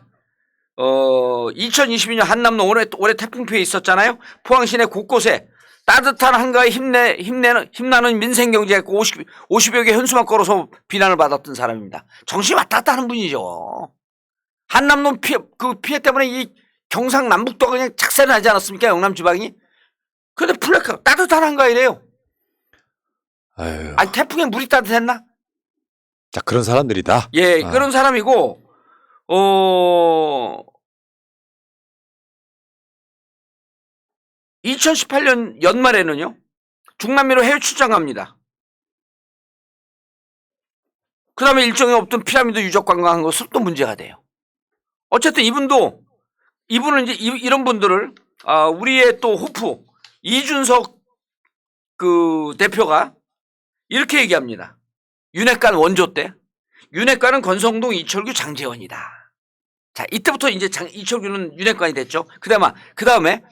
2022년 한남로 올해 태풍 피해 있었잖아요. 포항 시내 곳곳에 따뜻한 한가에 힘나는 민생경제가 있고 50여 개 현수막 걸어서 비난을 받았던 사람입니다. 정신이 왔다 갔다 하는 분이죠. 한남동 피해 때문에 이 경상남북도가 그냥 착살이 나지 않았습니까? 영남 지방이. 그런데 플래카드 따뜻한 한가이래요. 아유. 아니 태풍에 물이 따뜻했나? 자, 그런 사람들이다. 예, 그런 사람이고 2018년 연말에는요. 중남미로 해외 출장 갑니다. 그다음에 일정이 없던 피라미드 유적 관광한 것은 또 문제가 돼요. 어쨌든 이분은 이제 이런 분들을 우리의 또 호프 이준석 그 대표가 이렇게 얘기합니다. 윤핵관 원조 때 윤핵관은 권성동, 이철규, 장제원이다. 자, 이때부터 이제 이철규는 윤핵관이 됐죠. 그다음에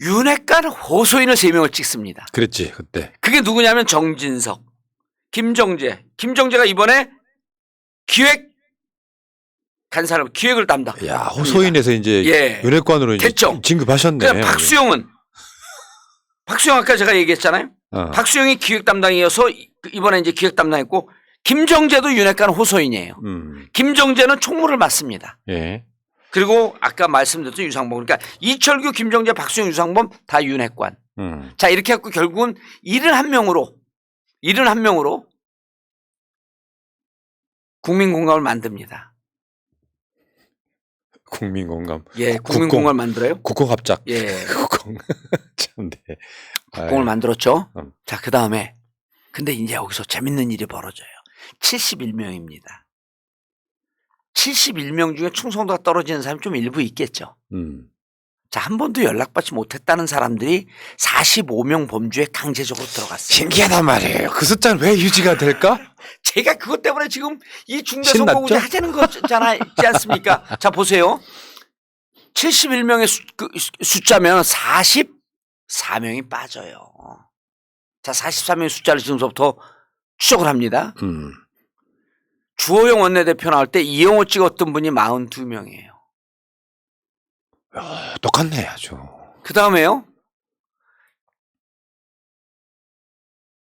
윤핵관 호소인을 3명을 찍습니다. 그랬지 그때. 그게 누구냐면 정진석, 김정재가 이번에 기획 간 사람 기획을 담당. 야, 호소인에서 이제 윤핵관으로 이제 됐죠. 진급하셨네. 박수영 아까 제가 얘기했잖아요. 박수영이 기획 담당이어서 이번에 이제 기획 담당했고 김정재도 윤핵관 호소인이에요. 김정재는 총무를 맡습니다. 예. 그리고 아까 말씀드렸던 유상범 그러니까 이철규, 김정재, 박수영, 유상범 다 윤핵관. 자 이렇게 해갖고 결국은 71명으로 국민공감을 만듭니다. 국민공감. 예, 국민공감을 만들어요. 국공합작. 예, 국공. 참 네. 국공을 만들었죠. 자, 그 다음에 근데 이제 여기서 재밌는 일이 벌어져요. 71명입니다. 71명 중에 충성도가 떨어지는 사람이 좀 일부 있겠죠. 자, 한 번도 연락받지 못했다는 사람들이 45명 범주에 강제적으로 들어갔어요. 신기하단 말이에요. 그 숫자는 왜 유지가 될까? 제가 그것 때문에 지금 이 중대선거구제 하자는 거잖아있지 않습니까? 자, 보세요. 71명의 숫자면 44명이 빠져요. 자, 44명의 숫자를 지금부터 추적을 합니다. 주호영 원내대표 나올 때 이영호 찍었던 분이 42명이에요. 똑같네 아주. 그 다음에요.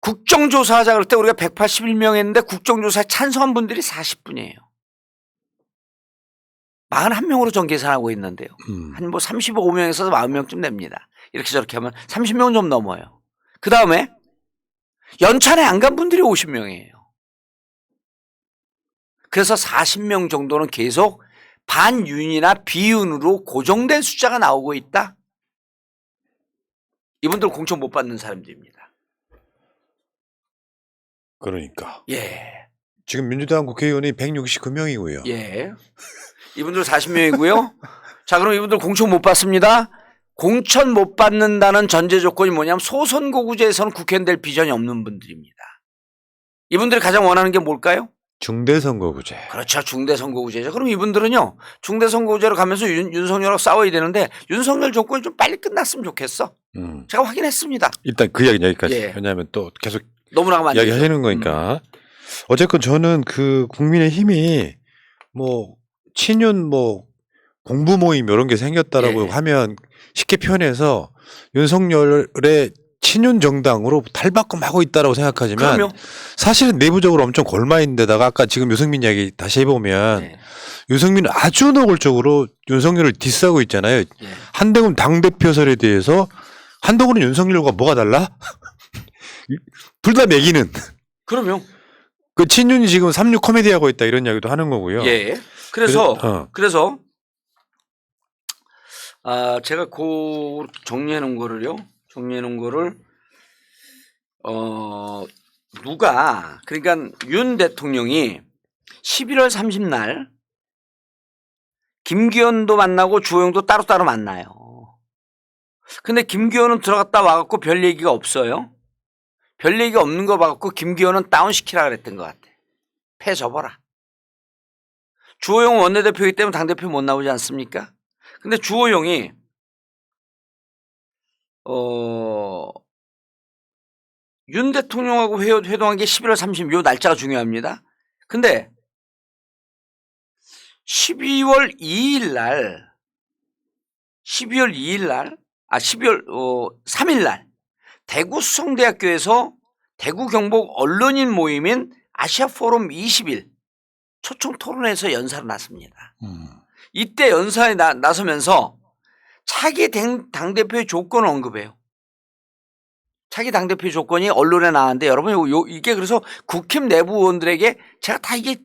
국정조사하자 그럴 때 우리가 181명 했는데 국정조사에 찬성한 분들이 40분이에요. 41명으로 전 계산하고 있는데요. 한 뭐 35명에서 40명쯤 됩니다. 이렇게 저렇게 하면 30명은 좀 넘어요. 그 다음에 연찬에 안 간 분들이 50명이에요. 그래서 40명 정도는 계속 반윤이나 비윤으로 고정된 숫자가 나오고 있다. 이분들 공천 못 받는 사람들입니다. 그러니까. 예. 지금 민주당 국회의원이 169명이고요. 예. 이분들 40명이고요. 자, 그럼 이분들 공천 못 받습니다. 공천 못 받는다는 전제 조건이 뭐냐면 소선거구제에서는 국회의원 될 비전이 없는 분들입니다. 이분들이 가장 원하는 게 뭘까요? 중대선거구제. 그렇죠. 중대선거구제죠. 그럼 이분들은요. 중대선거구제로 가면서 윤석열하고 싸워야 되는데 윤석열 정권이 좀 빨리 끝났으면 좋겠어. 제가 확인했습니다. 일단 그 이야기는 여기까지. 예. 왜냐하면 또 계속 너무 나가면 안 이야기 하시는 거니까. 어쨌건 저는 그 국민의힘이 뭐 친윤 뭐 공부 모임 이런 게 생겼다라고 하면 쉽게 표현해서 윤석열의 친윤 정당으로 탈바꿈하고 있다라고 생각하지만 그럼요. 사실은 내부적으로 엄청 골마인데다가 아까 지금 유승민 이야기 다시 해보면 유승민은 아주 노골적으로 윤석열을 디스하고 있잖아요. 한동훈 당대표설에 대해서 한동훈은 윤석열과 뭐가 달라? 둘 다 매기는. 그럼요. 그 친윤이 지금 36 코미디 하고 있다 이런 이야기도 하는 거고요. 예. 그래서 제가 정리해 놓은 거를요. 그러니까 윤 대통령이 11월 30날 김기현도 만나고 주호영도 따로따로 만나요. 근데 김기현은 들어갔다 와갖고 별 얘기가 없어요. 별 얘기가 없는 거 봐갖고 김기현은 다운시키라 그랬던 것 같아. 패 접어라. 주호영 원내대표이기 때문에 당대표 못 나오지 않습니까? 근데 주호영이 윤 대통령하고 회동한 게 11월 30일 요 날짜가 중요합니다. 근데 12월 2일 날 12월 3일 날 대구 수성대학교에서 대구 경북 언론인 모임인 아시아 포럼 20일 초청 토론회에서 연사를 놨습니다. 이때 연사에 나서면서 차기 당대표의 조건을 언급해요. 차기 당대표 조건이 언론에 나왔는데 여러분 이게 그래서 국힘 내부 의원들에게 제가 다 이게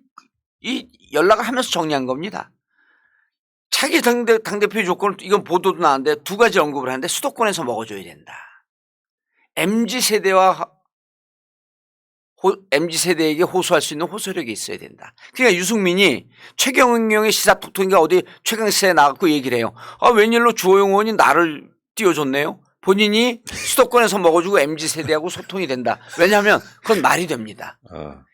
연락을 하면서 정리한 겁니다. 차기 당대표 조건을 이건 보도도 나왔는데 두 가지 언급을 하는데 수도권에서 먹어줘야 된다. MZ세대에게 호소할 수 있는 호소력이 있어야 된다. 그러니까 유승민이 최경영의 시사톡톡인가 어디 최강시사에 나가고 얘기를 해요. 웬일로 주호영 의원이 나를 띄워줬네요. 본인이 수도권에서 먹어주고 MZ세대하고 소통이 된다. 왜냐하면 그건 말이 됩니다.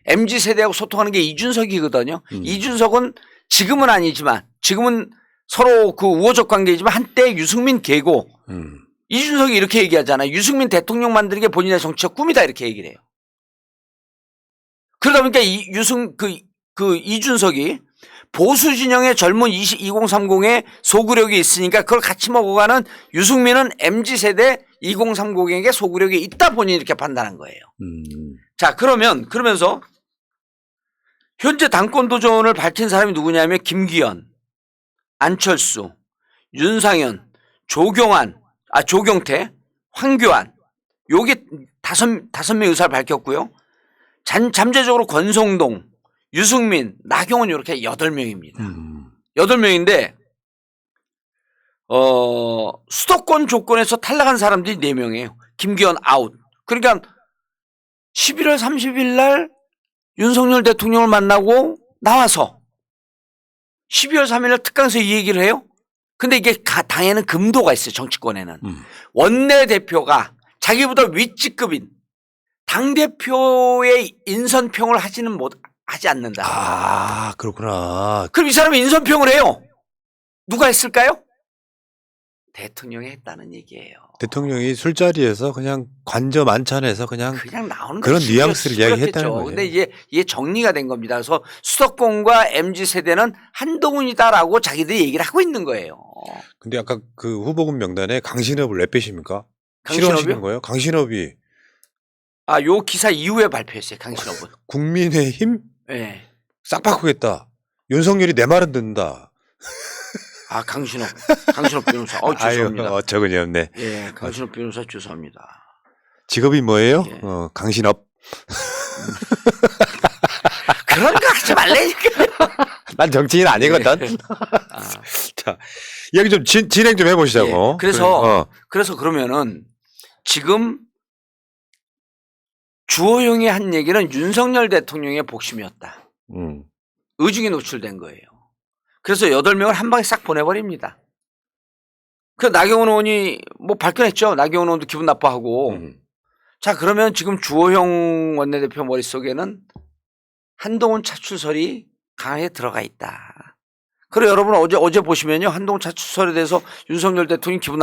MZ세대하고 소통하는 게 이준석이거든요. 이준석은 지금은 아니지만 지금은 서로 그 우호적 관계이지만 한때 유승민 개고 이준석이 이렇게 얘기하잖아요. 유승민 대통령 만드는 게 본인의 정치적 꿈이다 이렇게 얘기를 해요. 그러다 보니까 이준석이 보수 진영의 젊은 2030의 소구력이 있으니까 그걸 같이 먹어가는 유승민은 MZ세대 2030에게 소구력이 있다 본인이 이렇게 판단한 거예요. 자, 그러면서 현재 당권 도전을 밝힌 사람이 누구냐면 김기현, 안철수, 윤상현, 조경태, 황교안 요게 다섯 명 의사를 밝혔고요. 잠재적으로 권성동, 유승민, 나경원 이렇게 8명입니다. 8명인데 수도권 조건에서 탈락한 사람들이 4명이에요. 김기현 아웃. 그러니까 11월 30일 날 윤석열 대통령을 만나고 나와서 12월 3일 날 특강에서 이 얘기를 해요. 근데 이게 당에는 금도가 있어요. 정치권에는. 원내대표가 자기보다 윗직급인 당대표의 인선평을 하지 않는다. 아, 그렇구나. 그럼 이 사람이 인선평을 해요. 누가 했을까요? 대통령이 했다는 얘기예요. 대통령이 술자리에서 그냥 관저 만찬에서 그냥 나오는 그런 뉘앙스를 이야기했다는 거예요. 근데 이게 정리가 된 겁니다. 그래서 수도권과 MZ세대는 한동훈이다라고 자기들이 얘기를 하고 있는 거예요. 근데 아까 그 후보군 명단에 강신업을 왜 빼십니까? 강신업이요? 싫어하시는 거예요? 강신업이 요 기사 이후에 발표했어요. 강신업은. 국민의힘 네. 싹 바꾸겠다. 윤석열이 내 말은 듣는다. 강신업 변호사. 죄송합니다. 아유, 어처구니 없네. 예, 강신업 변호사 죄송합니다. 직업이 뭐예요? 예. 강신업. 그런 거 하지 말라니까요. 난 정치인 아니거든. 자, 이야기 좀 진행 좀 해보시자고. 예, 그래서 그러면은 지금 주호영이 한 얘기는 윤석열 대통령의 복심이었다. 의중이 노출된 거예요. 그래서 8명을 한 방에 싹 보내버립니다. 그 나경원 의원이 발견했죠. 나경원 의원도 기분 나빠하고. 자, 그러면 지금 주호영 원내대표 머릿속에는 한동훈 차출설이 강하게 들어가 있다. 그리고 여러분 어제 보시면요. 한동훈 차출설에 대해서 윤석열 대통령이 기분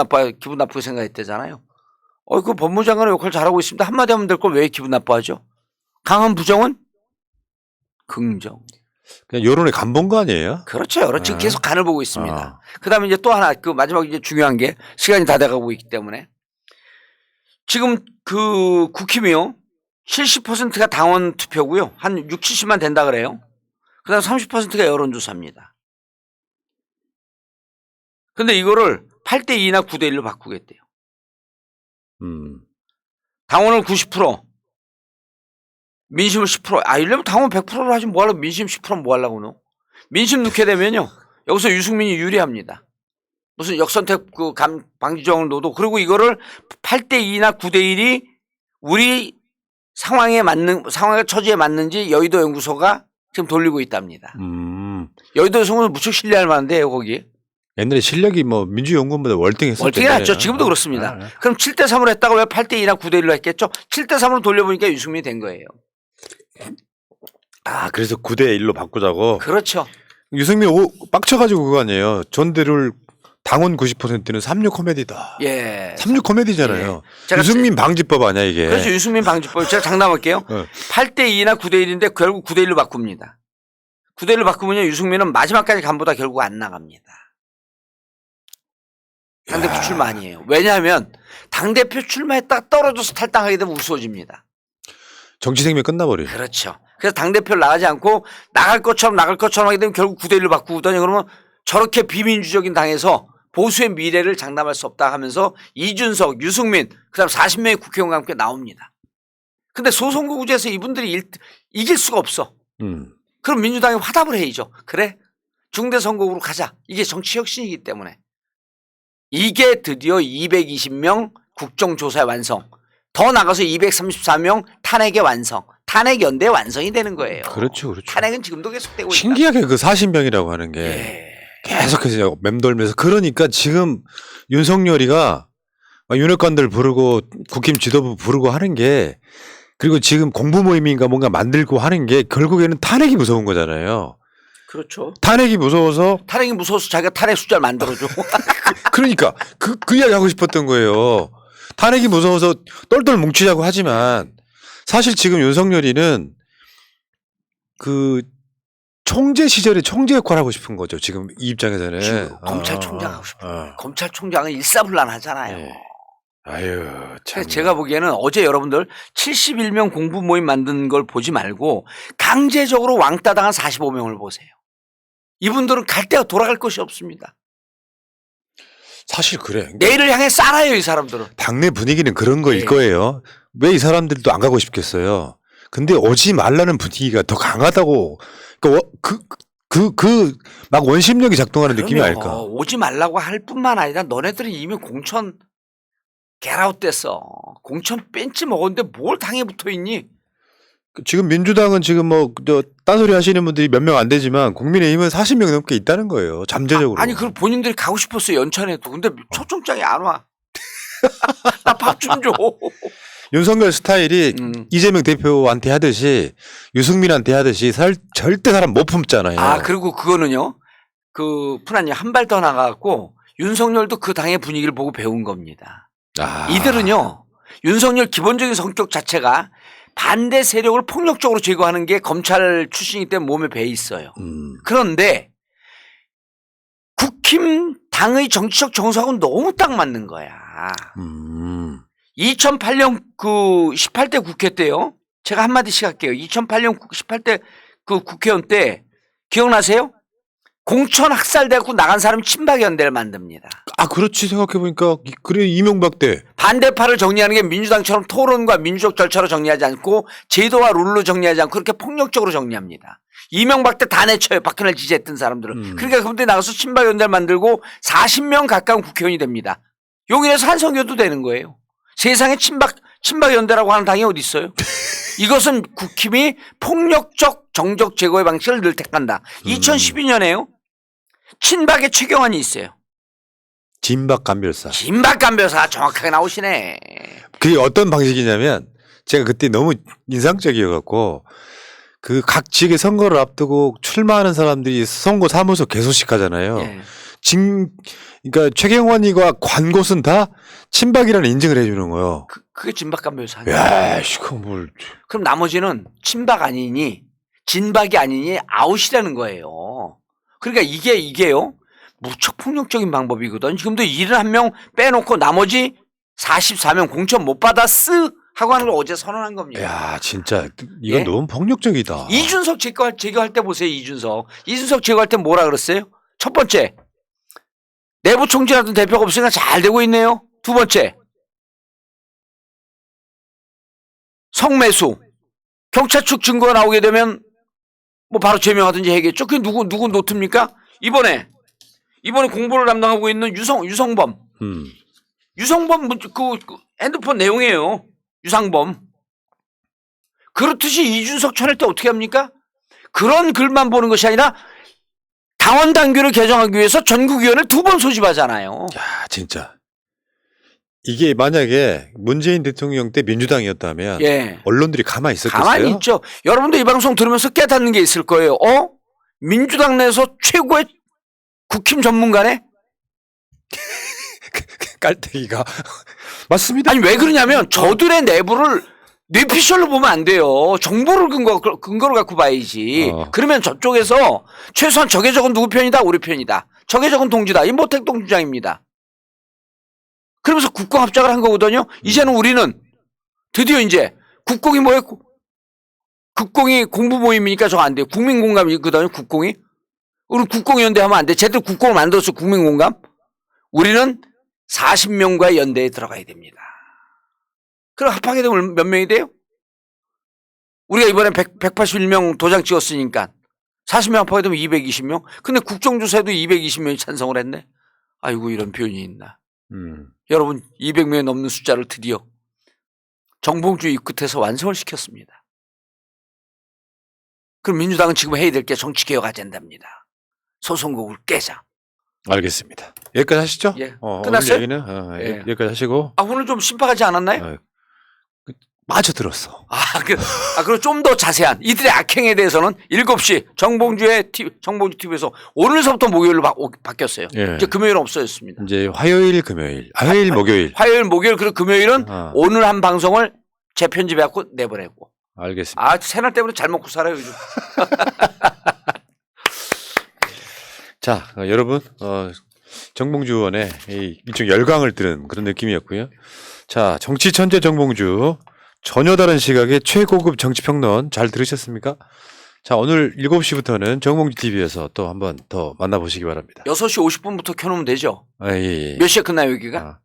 나쁘게 생각했대잖아요. 그 법무장관의 역할을 잘하고 있습니다. 한마디 하면 될 걸 왜 기분 나빠하죠? 강한 부정은 긍정. 그냥 여론에 간 본 거 아니에요? 그렇죠. 지금 계속 간을 보고 있습니다. 그 다음에 이제 또 하나, 마지막 이제 중요한 게 시간이 다 돼가고 있기 때문에 지금 국힘이요. 70%가 당원 투표고요. 한 60, 70만 된다 그래요. 그 다음 30%가 여론조사입니다. 근데 이거를 8대2나 9대1로 바꾸겠대요. 당원을 90%, 민심을 10%. 이러면 당원 100%로 하지 뭐 하려고 민심 10%는 뭐 하려고 너. 민심 넣게 되면요. 여기서 유승민이 유리합니다. 무슨 역선택 방지정을 넣어도 그리고 이거를 8대2나 9대1이 우리 상황에 처지에 맞는지 여의도 연구소가 지금 돌리고 있답니다. 여의도 연구소는 무척 신뢰할 만한데요, 거기. 옛날에 실력이 민주연구원보다 월등했었죠. 월등히 낫죠. 지금도 그렇습니다. 그럼 7대3으로 했다가 왜 8대2나 9대1로 했겠죠? 7대3으로 돌려보니까 유승민이 된 거예요. 그래서 9대1로 바꾸자고? 그렇죠. 유승민 빡쳐가지고 그거 아니에요. 전대를 당원 90%는 삼류 코미디다. 예. 삼류 코미디잖아요. 예. 유승민 방지법 아니야 이게. 그렇죠. 유승민 방지법. 제가 장담할게요. 8대2나 9대1인데 결국 9대1로 바꿉니다. 9대1로 바꾸면요. 유승민은 마지막까지 간보다 결국 안 나갑니다. 당대표 출마 아니에요. 왜냐하면 당대표 출마했다가 떨어져서 탈당하게 되면 우스워집니다. 정치 생명 끝나버려요. 그렇죠. 그래서 당대표를 나가지 않고 나갈 것처럼 하게 되면 결국 9대1로 바꾸더니 그러면 저렇게 비민주적인 당에서 보수의 미래를 장담할 수 없다 하면서 이준석, 유승민 그다음 40명의 국회의원과 함께 나옵니다. 근데 소선거구제에서 이분들이 이길 수가 없어. 그럼 민주당이 화답을 해야죠. 그래 중대선거구로 가자. 이게 정치 혁신이기 때문에. 이게 드디어 220명 국정조사의 완성. 더 나가서 234명 탄핵의 완성. 탄핵 연대 완성이 되는 거예요. 그렇죠. 탄핵은 지금도 계속되고 있다. 신기하게 그 40명이라고 하는 게 예. 계속해서 맴돌면서 그러니까 지금 윤석열이가 윤핵관들 부르고 국힘 지도부 부르고 하는 게 그리고 지금 공부 모임인가 뭔가 만들고 하는 게 결국에는 탄핵이 무서운 거잖아요. 그렇죠. 탄핵이 무서워서 자기가 탄핵 숫자를 만들어줘. 그러니까 그 이야기 하고 싶었던 거예요. 탄핵이 무서워서 똘똘 뭉치자고 하지만 사실 지금 윤석열이는 그 총재 시절에 총재 역할 하고 싶은 거죠. 지금 이 입장에서는. 검찰총장 하고 싶어요. 검찰총장은 일사불란하잖아요. 네. 아유, 참. 제가 보기에는 어제 여러분들 71명 공부 모임 만든 걸 보지 말고 강제적으로 왕따 당한 45명을 보세요. 이분들은 갈 데가 돌아갈 곳이 없습니다. 사실 그래. 내일을 향해 살아요, 이 사람들은. 당내 분위기는 그런 거일 네. 거예요. 왜 이 사람들도 안 가고 싶겠어요. 근데 오지 말라는 분위기가 더 강하다고. 막 원심력이 작동하는 느낌이 알까. 오지 말라고 할 뿐만 아니라 너네들이 이미 공천 겟아웃 됐어. 공천 뺀지 먹었는데 뭘 당에 붙어 있니? 지금 민주당은 지금 딴소리 하시는 분들이 몇 명 안 되지만 국민의힘은 40명 넘게 있다는 거예요. 잠재적으로. 아니, 그럼 본인들이 가고 싶었어요. 연찬에도. 근데 초청장이 안 와. 나 밥 좀 줘. 윤석열 스타일이 이재명 대표한테 하듯이 유승민한테 하듯이 절대 사람 못 품잖아요. 그리고 그거는요. 푸나님 한 발 더 나가고 윤석열도 그 당의 분위기를 보고 배운 겁니다. 이들은요. 윤석열 기본적인 성격 자체가 반대 세력을 폭력적으로 제거하는 게 검찰 출신이기 때문에 몸에 배 있어요. 그런데 국힘 당의 정치적 정서하고는 너무 딱 맞는 거야. 2008년 18대 국회 때요. 제가 한마디씩 할게요. 2008년 18대 국회의원 때 기억나세요? 공천 학살되고 나간 사람이 친박연대를 만듭니다. 그렇지 생각해보니까 그래 이명박 때. 반대파를 정리하는 게 민주당처럼 토론과 민주적 절차로 정리하지 않고 제도와 룰로 정리하지 않고 그렇게 폭력적으로 정리합니다. 이명박 때 다 내쳐요. 박근혜를 지지했던 사람들은. 그러니까 그분들이 나가서 친박연대를 만들고 40명 가까운 국회의원이 됩니다. 용인에서 한성교도 되는 거예요. 세상에 친박연대라고 하는 당이 어디 있어요? 이것은 국힘이 폭력적 정적 제거의 방식을 늘 택한다. 2012년에요. 친박의 최경환이 있어요. 진박 간별사. 진박 간별사 정확하게 나오시네. 그게 어떤 방식이냐면 제가 그때 너무 인상적이어갖고 그 각 지역의 선거를 앞두고 출마하는 사람들이 선거 사무소 개소식 하잖아요. 예. 그러니까 최경환이가 관 곳은 다 친박이라는 인증을 해주는 거예요. 그게 진박 간별사. 야, 그 뭘. 그럼 나머지는 친박 아니니 진박이 아니니 아웃이라는 거예요. 그러니까 이게요. 무척 폭력적인 방법이거든. 지금도 71명 빼놓고 나머지 44명 공천 못 받았으 하고 하는 걸 어제 선언한 겁니다. 야, 진짜 이건 예? 너무 폭력적이다. 이준석 제거할 때 보세요. 이준석 제거할 때 뭐라 그랬어요? 첫 번째, 내부 총질하던 대표가 없으니까 잘 되고 있네요. 두 번째, 성매수, 경찰 측 증거가 나오게 되면 뭐 바로 제명하든지 해야겠죠. 그게 누구 노트입니까? 이번에 공보를 담당하고 있는 유성범. 유성범 그 핸드폰 내용이에요. 유상범. 그렇듯이 이준석 쳐낼 때 어떻게 합니까? 그런 글만 보는 것이 아니라 당원 당규를 개정하기 위해서 전국위원회를 2번 소집하잖아요. 야, 진짜. 이게 만약에 문재인 대통령 때 민주당이었다면 예. 언론들이 가만히 있었겠어요? 가만히 있죠. 여러분도 이 방송 들으면서 깨닫는 게 있을 거예요. 민주당 내에서 최고의 국힘 전문가네? 깔때기가. 맞습니다. 아니 왜 그러냐면 저들의 내부를 뇌피셜로 보면 안 돼요. 정보를 근거로 갖고 봐야지. 그러면 저쪽에서 최소한 적의 적은 누구 편이다? 우리 편이다. 적의 적은 동지다. 임보택 동주장입니다. 그러면서 국공합작을 한 거거든요. 이제는 우리는 드디어 이제 국공이 뭐예요? 국공이 공부 모임이니까 저거 안 돼요. 국민공감이거든요. 국공이. 우리 국공연대 하면 안 돼. 쟤들 국공을 만들었어. 국민공감. 우리는 40명과의 연대에 들어가야 됩니다. 그럼 합하게 되면 몇 명이 돼요? 우리가 이번에 181명 도장 찍었으니까 40명 합하게 되면 220명. 근데 국정조사에도 220명이 찬성을 했네. 아이고 이런 표현이 있나. 여러분 200명이 넘는 숫자를 드디어 정봉주 입 끝에서 완성을 시켰습니다. 그럼 민주당은 지금 해야 될 게 정치개혁 아젠다입니다. 소선곡을 깨자. 알겠습니다. 여기까지 하시죠? 예. 오늘 끝났어요? 얘기는 예. 여기까지 하시고. 아, 오늘 좀 심파하지 않았나요? 마저 들었어. 그리고 좀 더 자세한 이들의 악행에 대해서는 7시 정봉주 TV에서 오늘서부터 목요일로 바뀌었어요. 예. 이제 금요일은 없어졌습니다. 이제 화요일, 금요일, 화요일, 목요일. 화요일, 목요일 그리고 금요일은 오늘 한 방송을 재편집해갖고 내보내고. 알겠습니다. 아, 새날 때문에 잘 먹고 살아요 요즘. 자, 여러분, 정봉주 의원의 일종 열광을 들은 그런 느낌이었고요. 자, 정치 천재 정봉주, 전혀 다른 시각의 최고급 정치평론 잘 들으셨습니까? 자, 오늘 7시부터는 정봉주 TV에서 또 한번 더 만나보시기 바랍니다. 6시 50분부터 켜놓으면 되죠? 예. 몇 시에 끝나요 여기가?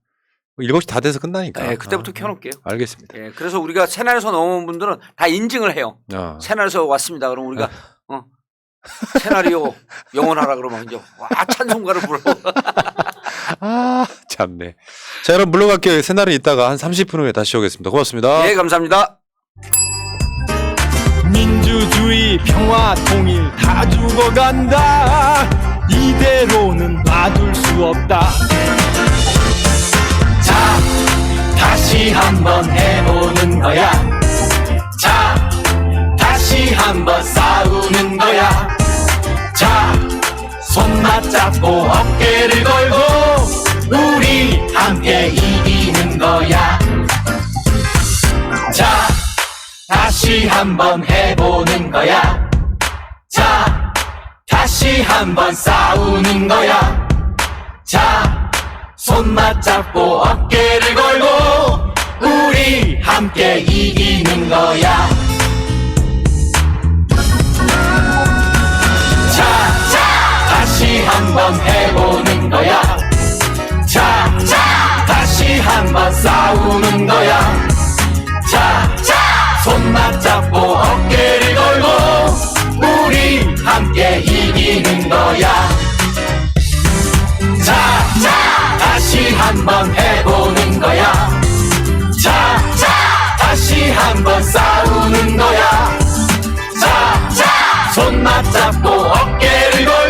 7시 다 돼서 끝나니까. 네, 그때부터 켜놓을게요. 알겠습니다. 예, 그래서 우리가 새날에서 넘어온 분들은 다 인증을 해요. 새날에서 왔습니다. 그럼 우리가 새날이요 영원하라 그러면 이제 와 찬송가를 불러. 아 참네. 자 여러분 물러갈게요. 새날은 이따가 한 30분 후에 다시 오겠습니다. 고맙습니다. 네 감사합니다. 민주주의 평화 통일 다 죽어간다. 이대로는 놔둘 수 없다. 자 다시 한번 해보는 거야. 자 다시 한번 싸우는 거야. 자 손 맞잡고 어깨를 걸고 우리 함께 이기는 거야. 자 다시 한번 해보는 거야. 자 다시 한번 싸우는 거야. 자 손 맞잡고 어깨를 걸고 우리 함께 이기는 거야. 다시 한번 해보는 거야. 자, 다시 한번 싸우는 거야. 자, 손 맞잡고 어깨를 걸고 우리 함께 이기는 거야. 자, 다시 한번 해보는 거야. 자, 다시 한번 싸우는 거야. 자, 손 맞잡고 어깨를 걸고